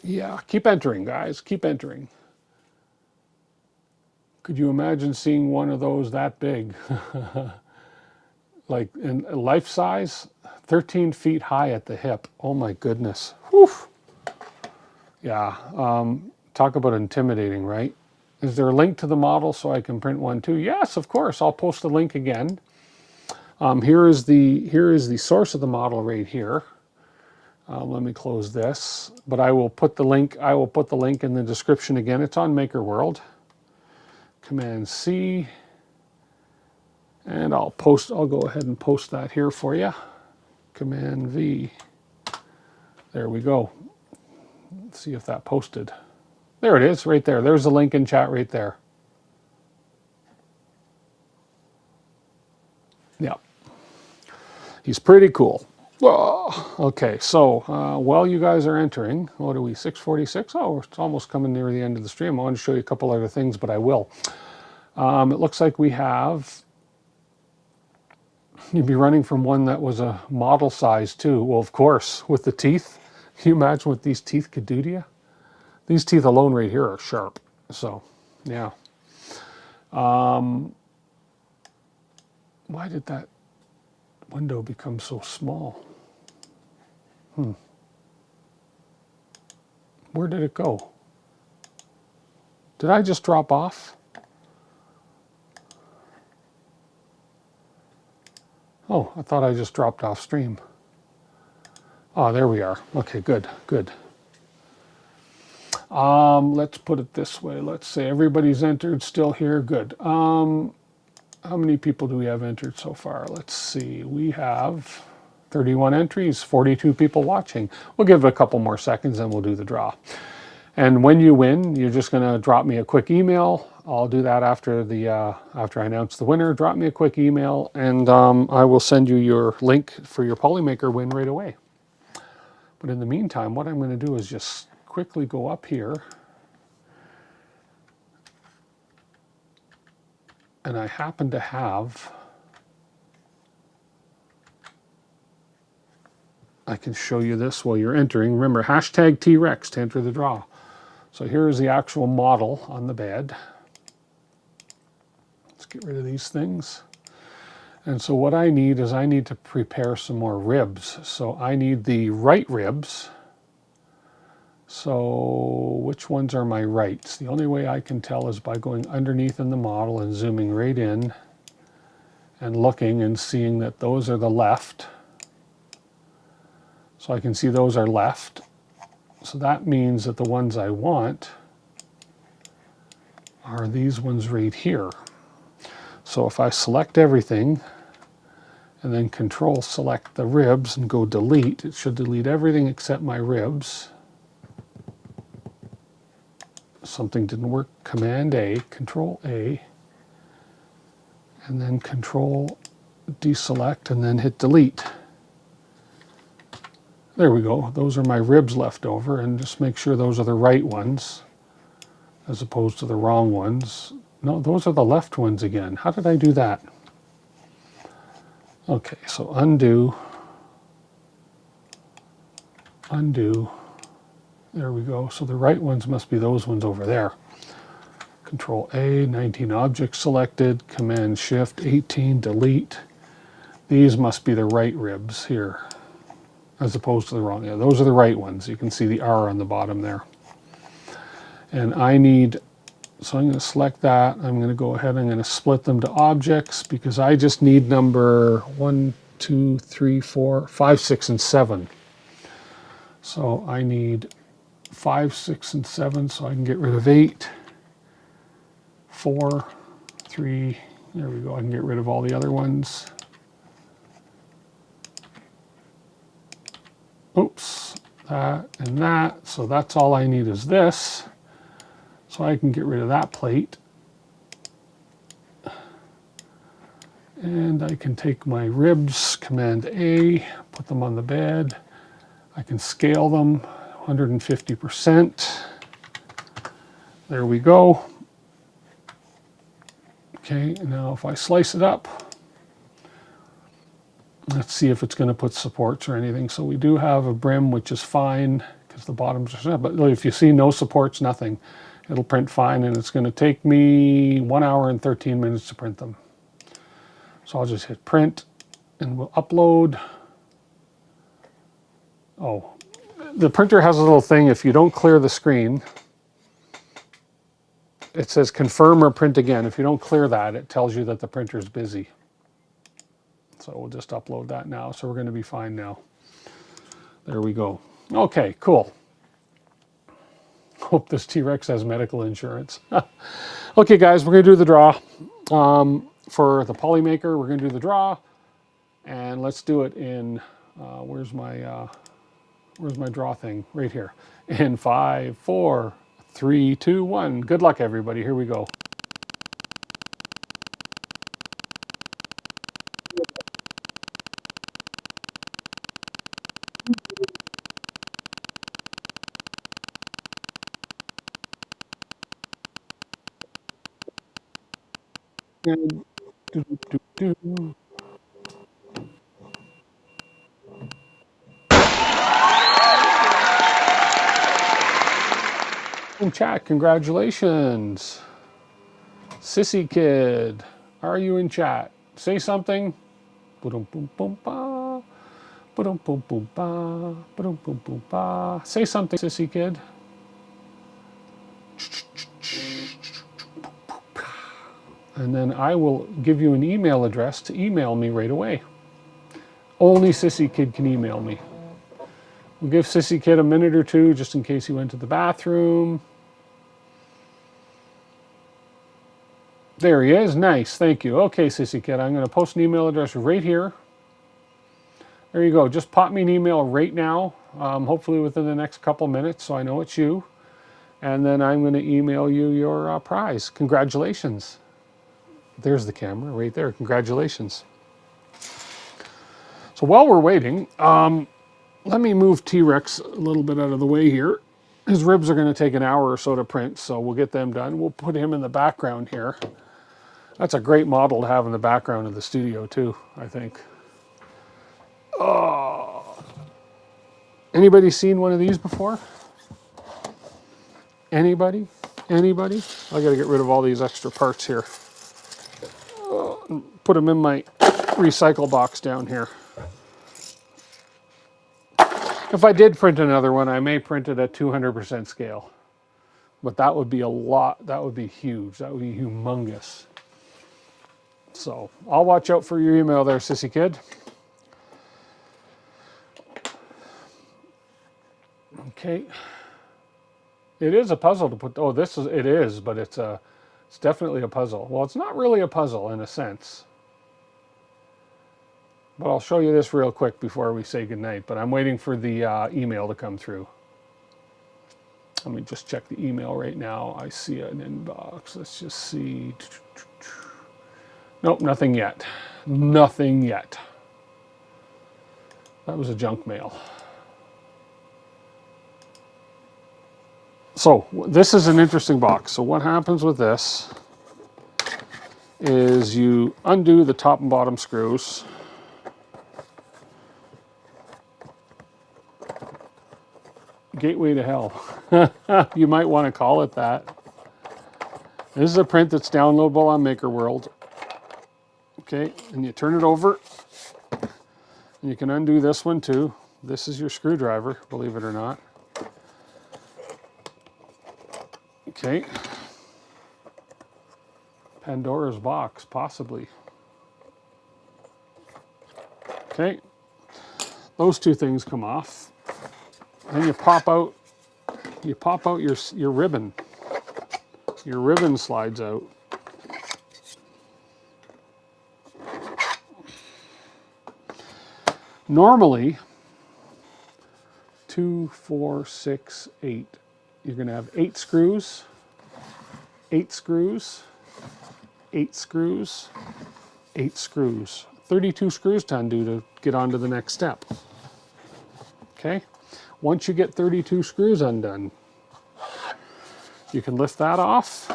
Yeah, keep entering, guys. Keep entering. Could you imagine seeing one of those that big? Like in life size, 13 feet high at the hip. Oh my goodness. Whew. Yeah, talk about intimidating, right? Is there a link to the model so I can print one too? Yes, of course. I'll post a link again. Here is the source of the model right here. Let me close this, but I will put the link. I will put the link in the description again. It's on Maker World. Command C, And I'll go ahead and post that here for you. Command V. There we go. Let's see if that posted. There it is, right there. There's the link in chat right there. Yeah. He's pretty cool. Oh, okay, so while you guys are entering, what are we, 6:46? Oh, it's almost coming near the end of the stream. I want to show you a couple other things, but I will. It looks like we have, you'd be running from one that was a model size too. Well, of course, with the teeth. Can you imagine what these teeth could do to you? These teeth alone right here are sharp. So, yeah. Why did that window become so small? Where did it go? Did I just drop off? Oh, I thought I just dropped off stream. Oh, there we are. Okay, good, good. Let's put it this way. Let's say everybody's entered, still here. Good. How many people do we have entered so far? Let's see. We have 31 entries, 42 people watching. We'll give it a couple more seconds and we'll do the draw. And when you win, you're just going to drop me a quick email. I'll do that after after I announce the winner. Drop me a quick email, and I will send you your link for your Polymaker win right away. But in the meantime, what I'm going to do is just quickly go up here, and I happen to have. I can show you this while you're entering. Remember, hashtag T-Rex to enter the draw. So here's the actual model on the bed. Let's get rid of these things. And so what I need is I need to prepare some more ribs. So I need the right ribs. So which ones are my rights? The only way I can tell is by going underneath in the model and zooming right in and looking and seeing that those are the left. So I can see those are left. So that means that the ones I want are these ones right here. So if I select everything and then control select the ribs and go delete, it should delete everything except my ribs. Something didn't work. Command A, Control A, and then Control deselect and then hit delete. There we go. Those are my ribs left over, and just make sure those are the right ones as opposed to the wrong ones. No, those are the left ones again. How did I do that? Okay, so undo, undo. There we go. So the right ones must be those ones over there. Control A, 19 objects selected, Command Shift, 18, delete. These must be the right ribs here, as opposed to the wrong. Yeah, those are the right ones. You can see the R on the bottom there. And I need, so I'm going to select that. I'm going to go ahead and I'm going to split them to objects because I just need number 1, 2, 3, 4, 5, 6, and 7. So I need 5, 6, and 7, so I can get rid of 8, 4, 3, there we go. I can get rid of all the other ones. Oops, that and that. So that's all I need is this. So I can get rid of that plate. And I can take my ribs, Command A, put them on the bed. I can scale them 150%. There we go. Okay, now if I slice it up, let's see if it's going to put supports or anything. So we do have a brim, which is fine because the bottoms are, but if you see no supports, nothing, it'll print fine, and it's going to take me 1 hour and 13 minutes to print them. So I'll just hit print and we'll upload. Oh, the printer has a little thing. If you don't clear the screen, it says confirm or print again. If you don't clear that, it tells you that the printer is busy. So we'll just upload that now. So we're going to be fine now. There we go. Okay, cool. Hope this T-Rex has medical insurance. Okay, guys, we're going to do the draw. for the Polymaker, we're going to do the draw. And let's do it in, where's my draw thing? Right here. In 5, 4, 3, 2, 1. Good luck, everybody. Here we go. And in chat, congratulations. Sissy Kid, are you in chat? Say something. Ba-dum-bum-bum-ba. Ba-dum-bum-bum-ba. Ba-dum-bum-bum-ba. Say something, Sissy Kid. And then I will give you an email address to email me right away. Only Sissy Kid can email me. We'll give Sissy Kid a minute or two just in case he went to the bathroom. There he is. Nice. Thank you. Okay, Sissy Kid, I'm going to post an email address right here. There you go. Just pop me an email right now, hopefully within the next couple minutes so I know it's you. And then I'm going to email you your prize. Congratulations. There's the camera right there. Congratulations. So while we're waiting, let me move T-Rex a little bit out of the way here. His ribs are going to take an hour or so to print, so we'll get them done. We'll put him in the background here. That's a great model to have in the background of the studio too, I think. Oh. Anybody seen one of these before? Anybody? Anybody? I got to get rid of all these extra parts here. Put them in my recycle box down here. If I did print another one, I may print it at 200% scale. But that would be a lot. That would be huge. That would be humongous. So I'll watch out for your email there, Sissy Kid. Okay. It is a puzzle to put. Oh, it is, but it's definitely a puzzle. Well, it's not really a puzzle in a sense. But I'll show you this real quick before we say goodnight. But I'm waiting for the email to come through. Let me just check the email right now. I see an inbox. Let's just see. Nope, nothing yet. Nothing yet. That was a junk mail. So this is an interesting box. So what happens with this is you undo the top and bottom screws. Gateway to hell. You might want to call it that. This is a print that's downloadable on MakerWorld. Okay, and you turn it over. And you can undo this one too. This is your screwdriver, believe it or not. Okay. Pandora's box, possibly. Okay. Those two things come off. Then you pop out your ribbon. Your ribbon slides out. Normally, 2, 4, 6, 8. You're going to have 8 screws, 8 screws, 8 screws, 8 screws. 32 screws to undo to get on to the next step. Okay? Once you get 32 screws undone, you can lift that off.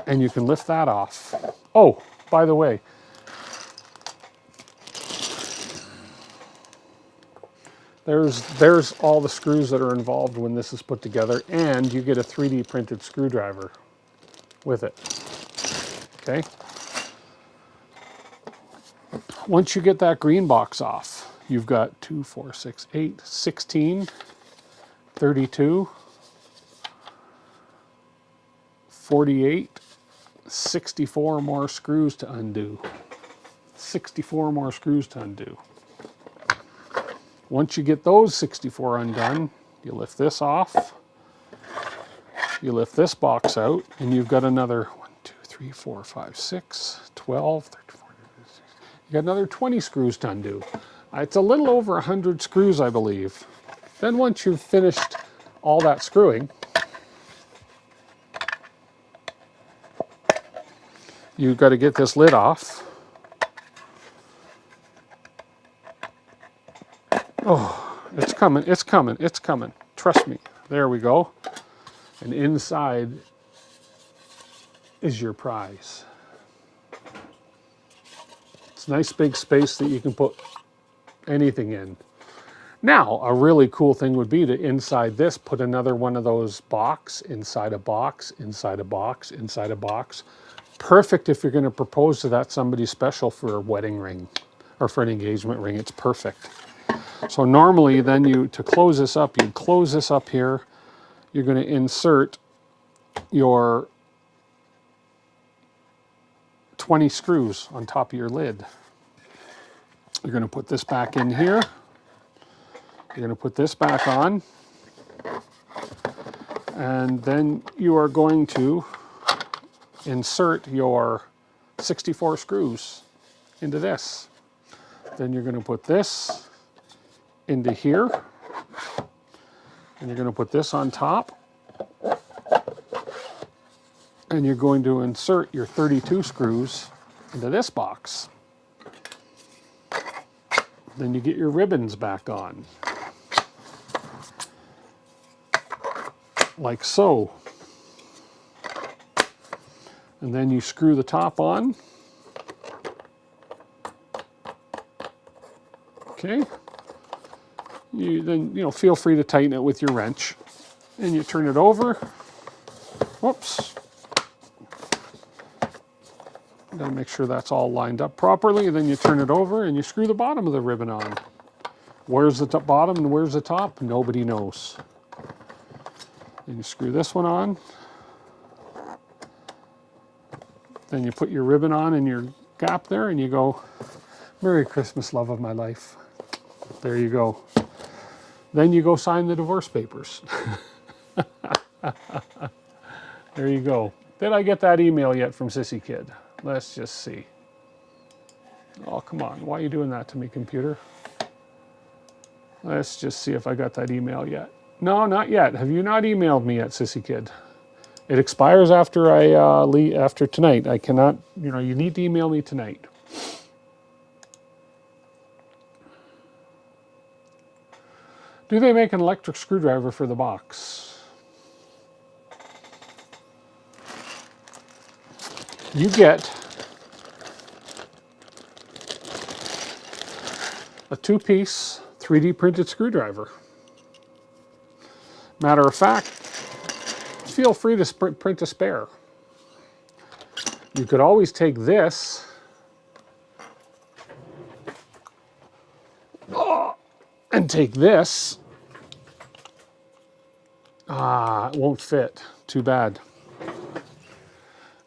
And you can lift that off. Oh, by the way, there's all the screws that are involved when this is put together, and you get a 3D printed screwdriver with it. Okay? Once you get that green box off, you've got 2, 4, 6, 8, 16, 32, 48, 64 more screws to undo. 64 more screws to undo. Once you get those 64 undone, you lift this off. you lift this box out, and you've got another 1, 2, 3, 4, 5, 6, 12, 13, 14, 15, you got another 20 screws to undo. It's a little over 100 screws, I believe. Then once you've finished all that screwing, you've got to get this lid off. Oh, it's coming, it's coming, it's coming. Trust me. There we go. And inside is your prize. It's a nice big space that you can put anything in. Now, a really cool thing would be to inside this, put another one of those box, inside a box, inside a box, inside a box. Perfect if you're going to propose to that somebody special for a wedding ring or for an engagement ring. It's perfect. So normally then to close this up, you'd close this up here. You're going to insert your 20 screws on top of your lid. You're going to put this back in here. You're going to put this back on. And then you are going to insert your 64 screws into this. Then you're going to put this into here. And you're going to put this on top. And you're going to insert your 32 screws into this box. Then you get your ribbons back on. Like so. And then you screw the top on. Okay. Then feel free to tighten it with your wrench. And you turn it over. Whoops. Gotta make sure that's all lined up properly. And then you turn it over and you screw the bottom of the ribbon on. Where's the bottom and where's the top? Nobody knows. Then you screw this one on. Then you put your ribbon on in your gap there and you go, Merry Christmas, love of my life. There you go. Then you go sign the divorce papers. There you go. Did I get that email yet from Sissy Kid? Let's just see. Oh, come on. Why are you doing that to me, computer? Let's just see if I got that email yet. No, not yet. Have you not emailed me yet, Sissy Kid? It expires after after tonight. I cannot, you need to email me tonight. Do they make an electric screwdriver for the box? You get a 2-piece 3D printed screwdriver. Matter of fact, feel free to print a spare. You could always take this and take this. It won't fit. Too bad.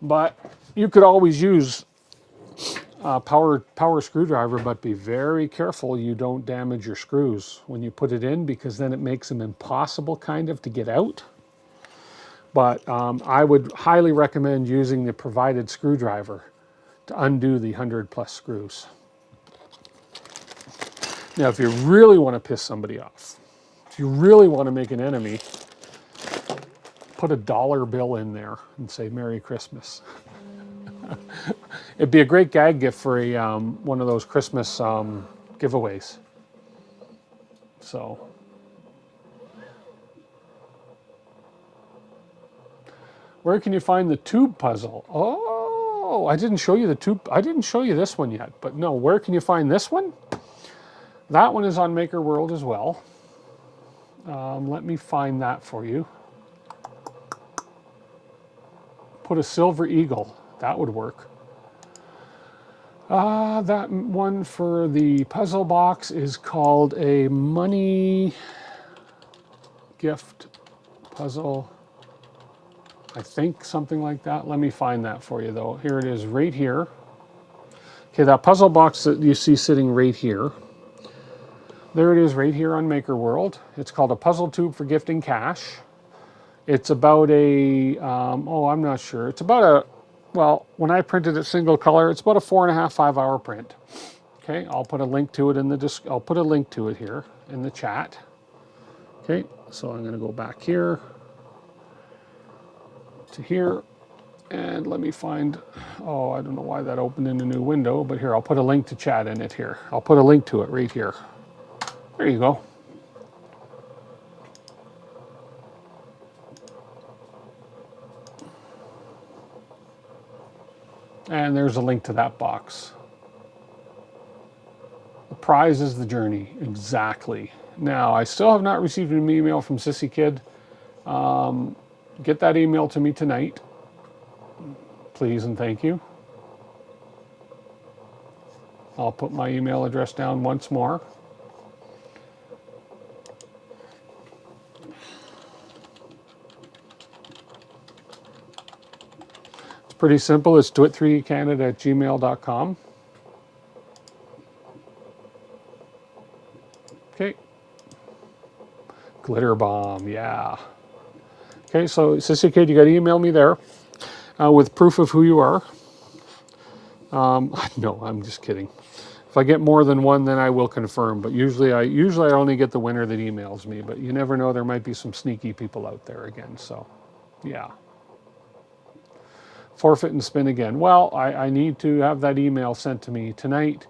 But you could always use a power screwdriver, but be very careful you don't damage your screws when you put it in, because then it makes them impossible kind of to get out. But I would highly recommend using the provided screwdriver to undo the 100+ screws. Now, if you really want to piss somebody off, if you really want to make an enemy, put a $1 bill in there and say Merry Christmas. It'd be a great gag gift for one of those Christmas giveaways. So, where can you find the tube puzzle? Oh, I didn't show you the tube. I didn't show you this one yet, but no, where can you find this one? That one is on Maker World as well. Let me find that for you. Put a silver eagle. That would work. That one for the puzzle box is called a money gift puzzle. I think something like that. Let me find that for you though. Here it is right here. Okay, that puzzle box that you see sitting right here. There it is right here on Maker World. It's called a puzzle tube for gifting cash. It's about a, oh, I'm not sure. It's about a, well, when I printed it single color, it's about a 4.5, 5 hour print. Okay, I'll put a link to it in the, I'll put a link to it here in the chat. Okay, so I'm gonna go back here to here, and let me find, oh, I don't know why that opened in a new window, but here, I'll put a link to chat in it here. I'll put a link to it right here. There you go. And there's a link to that box. The prize is the journey, exactly. Now, I still have not received an email from Sissy Kid. Get that email to me tonight, please and thank you. I'll put my email address down once more. It's pretty simple. It's doit3dcanada@gmail.com. Okay. Glitter bomb, yeah. Okay, so Sissy Kid, you got to email me there with proof of who you are. No, I'm just kidding. If I get more than one, then I will confirm. But usually I only get the winner that emails me. But you never know; there might be some sneaky people out there again. So, yeah. Forfeit and spin again. Well, I need to have that email sent to me tonight,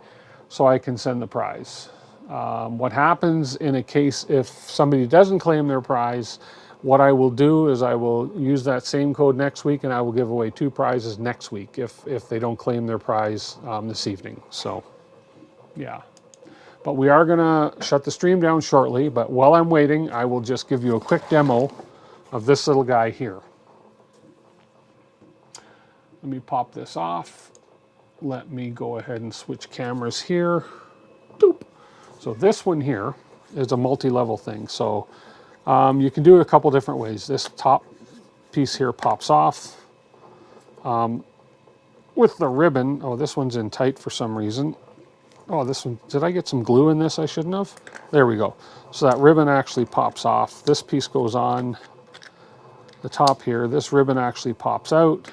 so I can send the prize. What happens in a case if somebody doesn't claim their prize? What I will do is I will use that same code next week, and I will give away 2 prizes next week if they don't claim their prize this evening. So, yeah. But we are going to shut the stream down shortly. But while I'm waiting, I will just give you a quick demo of this little guy here. Let me pop this off. Let me go ahead and switch cameras here. Doop. So this one here is a multi-level thing. So you can do it a couple different ways. This top piece here pops off. With the ribbon, oh, this one's in tight for some reason. Oh, this one, did I get some glue in this I shouldn't have? There we go. So that ribbon actually pops off. This piece goes on the top here. This ribbon actually pops out.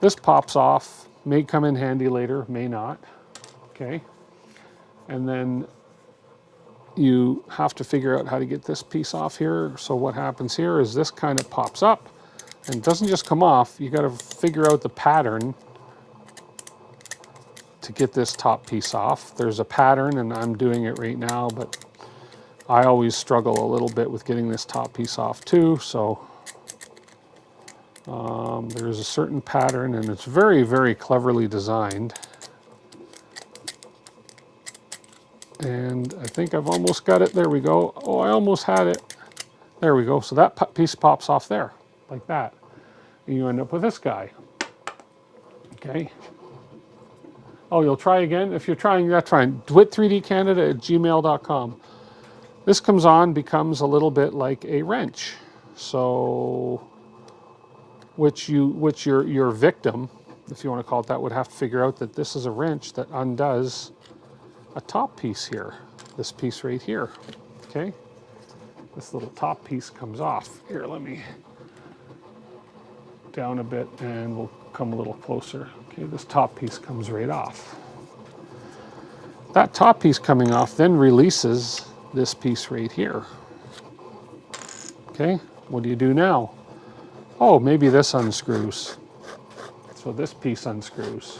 This pops off. May come in handy later, may not. Okay. And then you have to figure out how to get this piece off here. So what happens here is this kind of pops up and doesn't just come off. You got to figure out the pattern to get this top piece off. There's a pattern and I'm doing it right now, but I always struggle a little bit with getting this top piece off too. So there's a certain pattern and it's very, very cleverly designed. And I think I've almost got it. There we go. Oh, I almost had it. There we go. So that piece pops off there like that. And you end up with this guy. Okay. Oh, you'll try again? If you're trying, that's fine. doit3dcanada@gmail.com. This comes on, becomes a little bit like a wrench. So, which your victim, if you want to call it that, would have to figure out that this is a wrench that undoes a top piece here. This piece right here. Okay? This little top piece comes off. Here, let me down a bit and we'll come a little closer. Okay, this top piece comes right off. That top piece coming off then releases this piece right here. Okay, what do you do now? Oh, maybe this unscrews. So this piece unscrews.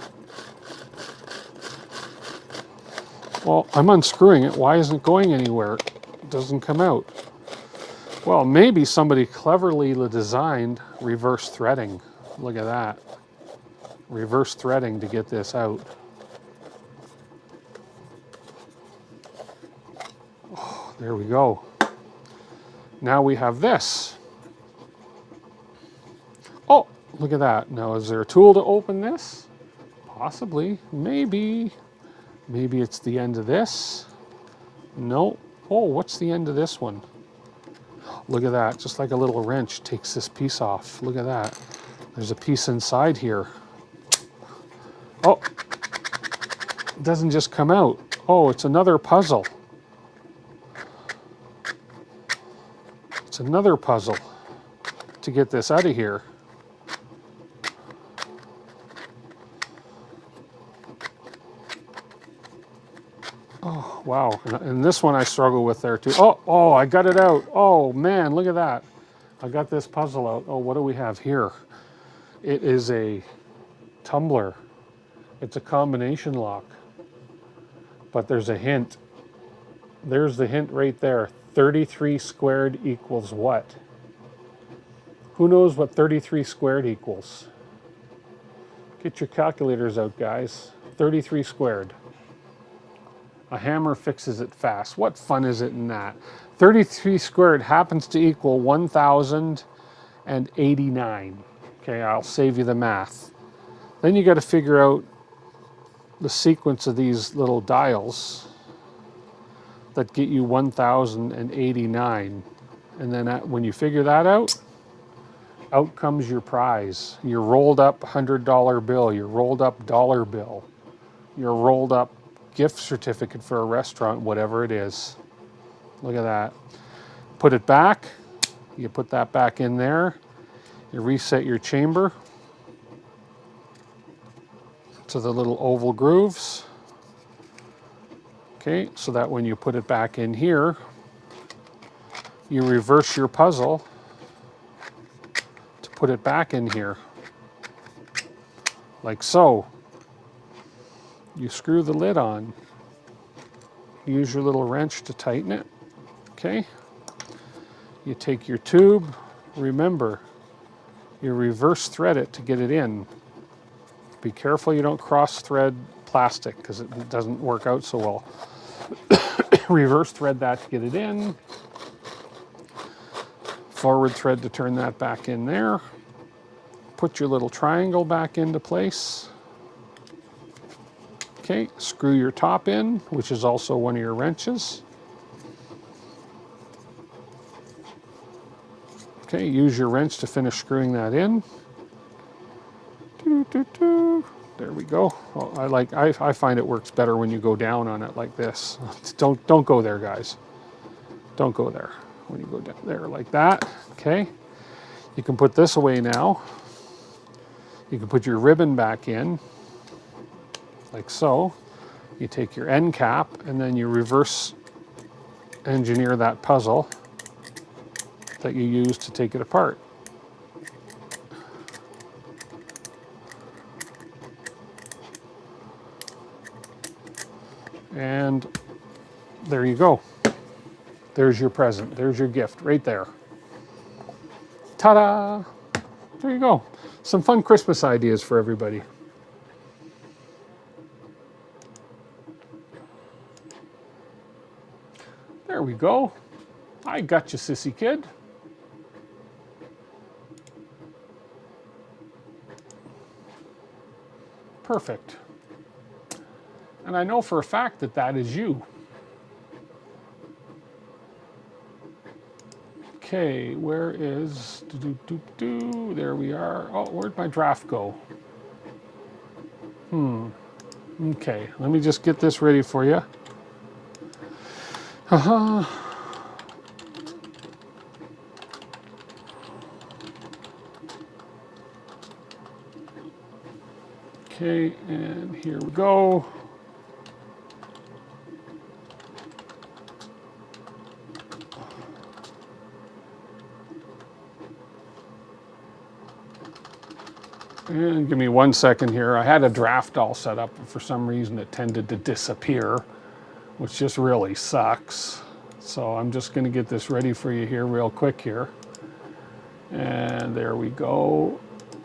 Well, I'm unscrewing it. Why isn't it going anywhere? It doesn't come out. Well, maybe somebody cleverly designed reverse threading. Look at that. Reverse threading to get this out. Oh, there we go. Now we have this. Oh, look at that. Now, is there a tool to open this? Possibly. Maybe. Maybe it's the end of this. No. Oh, what's the end of this one? Look at that. Just like a little wrench takes this piece off. Look at that. There's a piece inside here. Oh, it doesn't just come out. Oh, it's another puzzle. It's another puzzle. to get this out of here. Oh, wow. And this one I struggle with there too. Oh, I got it out. Oh, man, look at that. I got this puzzle out. Oh, what do we have here? It is a tumbler. It's a combination lock. But there's a hint. There's the hint right there. 33 squared equals what? Who knows what 33 squared equals? Get your calculators out, guys. 33 squared. A hammer fixes it fast. What fun is it in that? 33 squared happens to equal 1,089. Okay, I'll save you the math. Then you got to figure out the sequence of these little dials that get you 1,089. And then when you figure that out comes your prize. Your rolled up $100 bill, your rolled up dollar bill, your rolled up gift certificate for a restaurant, whatever it is. Look at that. Put it back. You put that back in there. You reset your chamber to the little oval grooves. Okay, so that when you put it back in here, you reverse your puzzle to put it back in here. Like so. You screw the lid on. Use your little wrench to tighten it. Okay. You take your tube. Remember, you reverse thread it to get it in. Be careful you don't cross thread plastic because it doesn't work out so well. Reverse thread that to get it in. Forward thread to turn that back in there. Put your little triangle back into place. Okay, screw your top in, which is also one of your wrenches. Okay, use your wrench to finish screwing that in. There we go. Well, I find it works better when you go down on it like this. Don't go there, guys. Don't go there. When you go down there like that, okay? You can put this away now. You can put your ribbon back in, like so. You take your end cap and then you reverse engineer that puzzle that you use to take it apart. And there you go. There's your present. There's your gift right there. Ta-da! There you go. Some fun Christmas ideas for everybody. There we go. I got you, sissy kid. Perfect. And I know for a fact that that is you. Okay, where is... There we are. Oh, where'd my draft go? Okay, let me just get this ready for you. Okay, and here we go. And give me 1 second here. I had a draft all set up, but for some reason it tended to disappear, which just really sucks. So I'm just going to get this ready for you here real quick here. And there we go.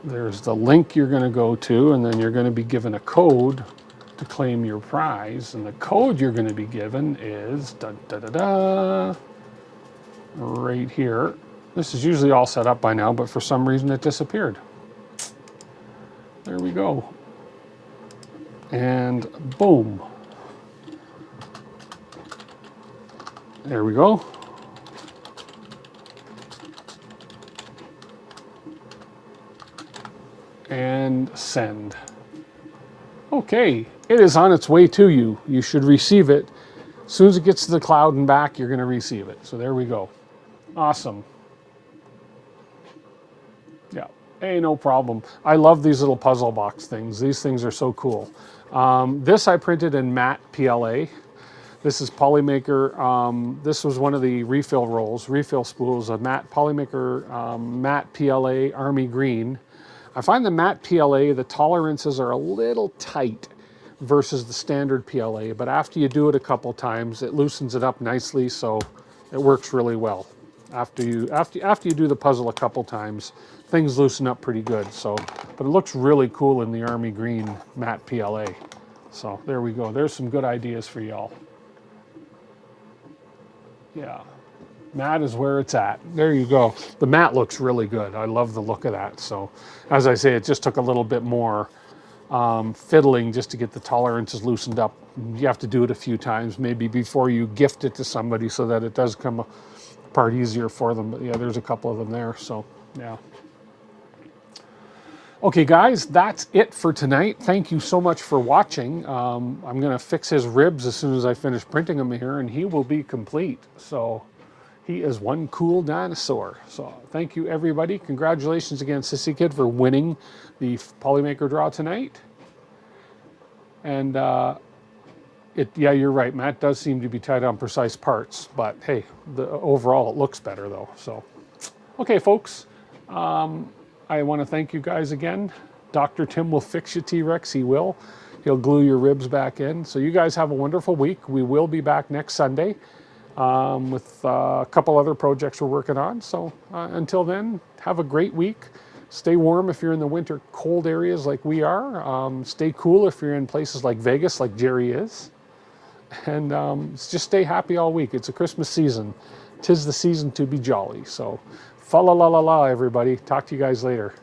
There's the link you're going to go to, and then you're going to be given a code to claim your prize. And the code you're going to be given is right here. This is usually all set up by now, but for some reason it disappeared. There we go. And boom. There we go. And send. Okay, it is on its way to you. You should receive it. As soon as it gets to the cloud and back, you're going to receive it. So there we go. Awesome. Hey, no problem. I love these little puzzle box things. These things are so cool. This I printed in matte PLA. This is Polymaker. This was one of the refill rolls, refill spools of matte Polymaker matte PLA Army Green. I find the matte PLA, the tolerances are a little tight versus the standard PLA, but after you do it a couple times, it loosens it up nicely, so it works really well. After you do the puzzle a couple times, things loosen up pretty good. So, but it looks really cool in the Army Green matte PLA. So there we go. There's some good ideas for y'all. Yeah, matte is where it's at. There you go. The matte looks really good. I love the look of that. So, as I say, it just took a little bit more fiddling just to get the tolerances loosened up. You have to do it a few times, maybe before you gift it to somebody, so that it does come apart easier for them. But yeah, there's a couple of them there. So yeah. Okay, guys, that's it for tonight. Thank you so much for watching. I'm going to fix his ribs as soon as I finish printing them here, and he will be complete. So he is one cool dinosaur. So thank you, everybody. Congratulations again, Sissy Kid, for winning the Polymaker draw tonight. And yeah, you're right. Matt does seem to be tight on precise parts, but hey, overall it looks better though. So, okay, folks. I want to thank you guys again. Dr. Tim will fix you, T-Rex. He will. He'll glue your ribs back in. So you guys have a wonderful week. We will be back next Sunday with a couple other projects we're working on. So until then, have a great week. Stay warm if you're in the winter cold areas like we are. Stay cool if you're in places like Vegas, like Jerry is. And just stay happy all week. It's a Christmas season. 'Tis the season to be jolly. So fa la la la la, everybody. Talk to you guys later.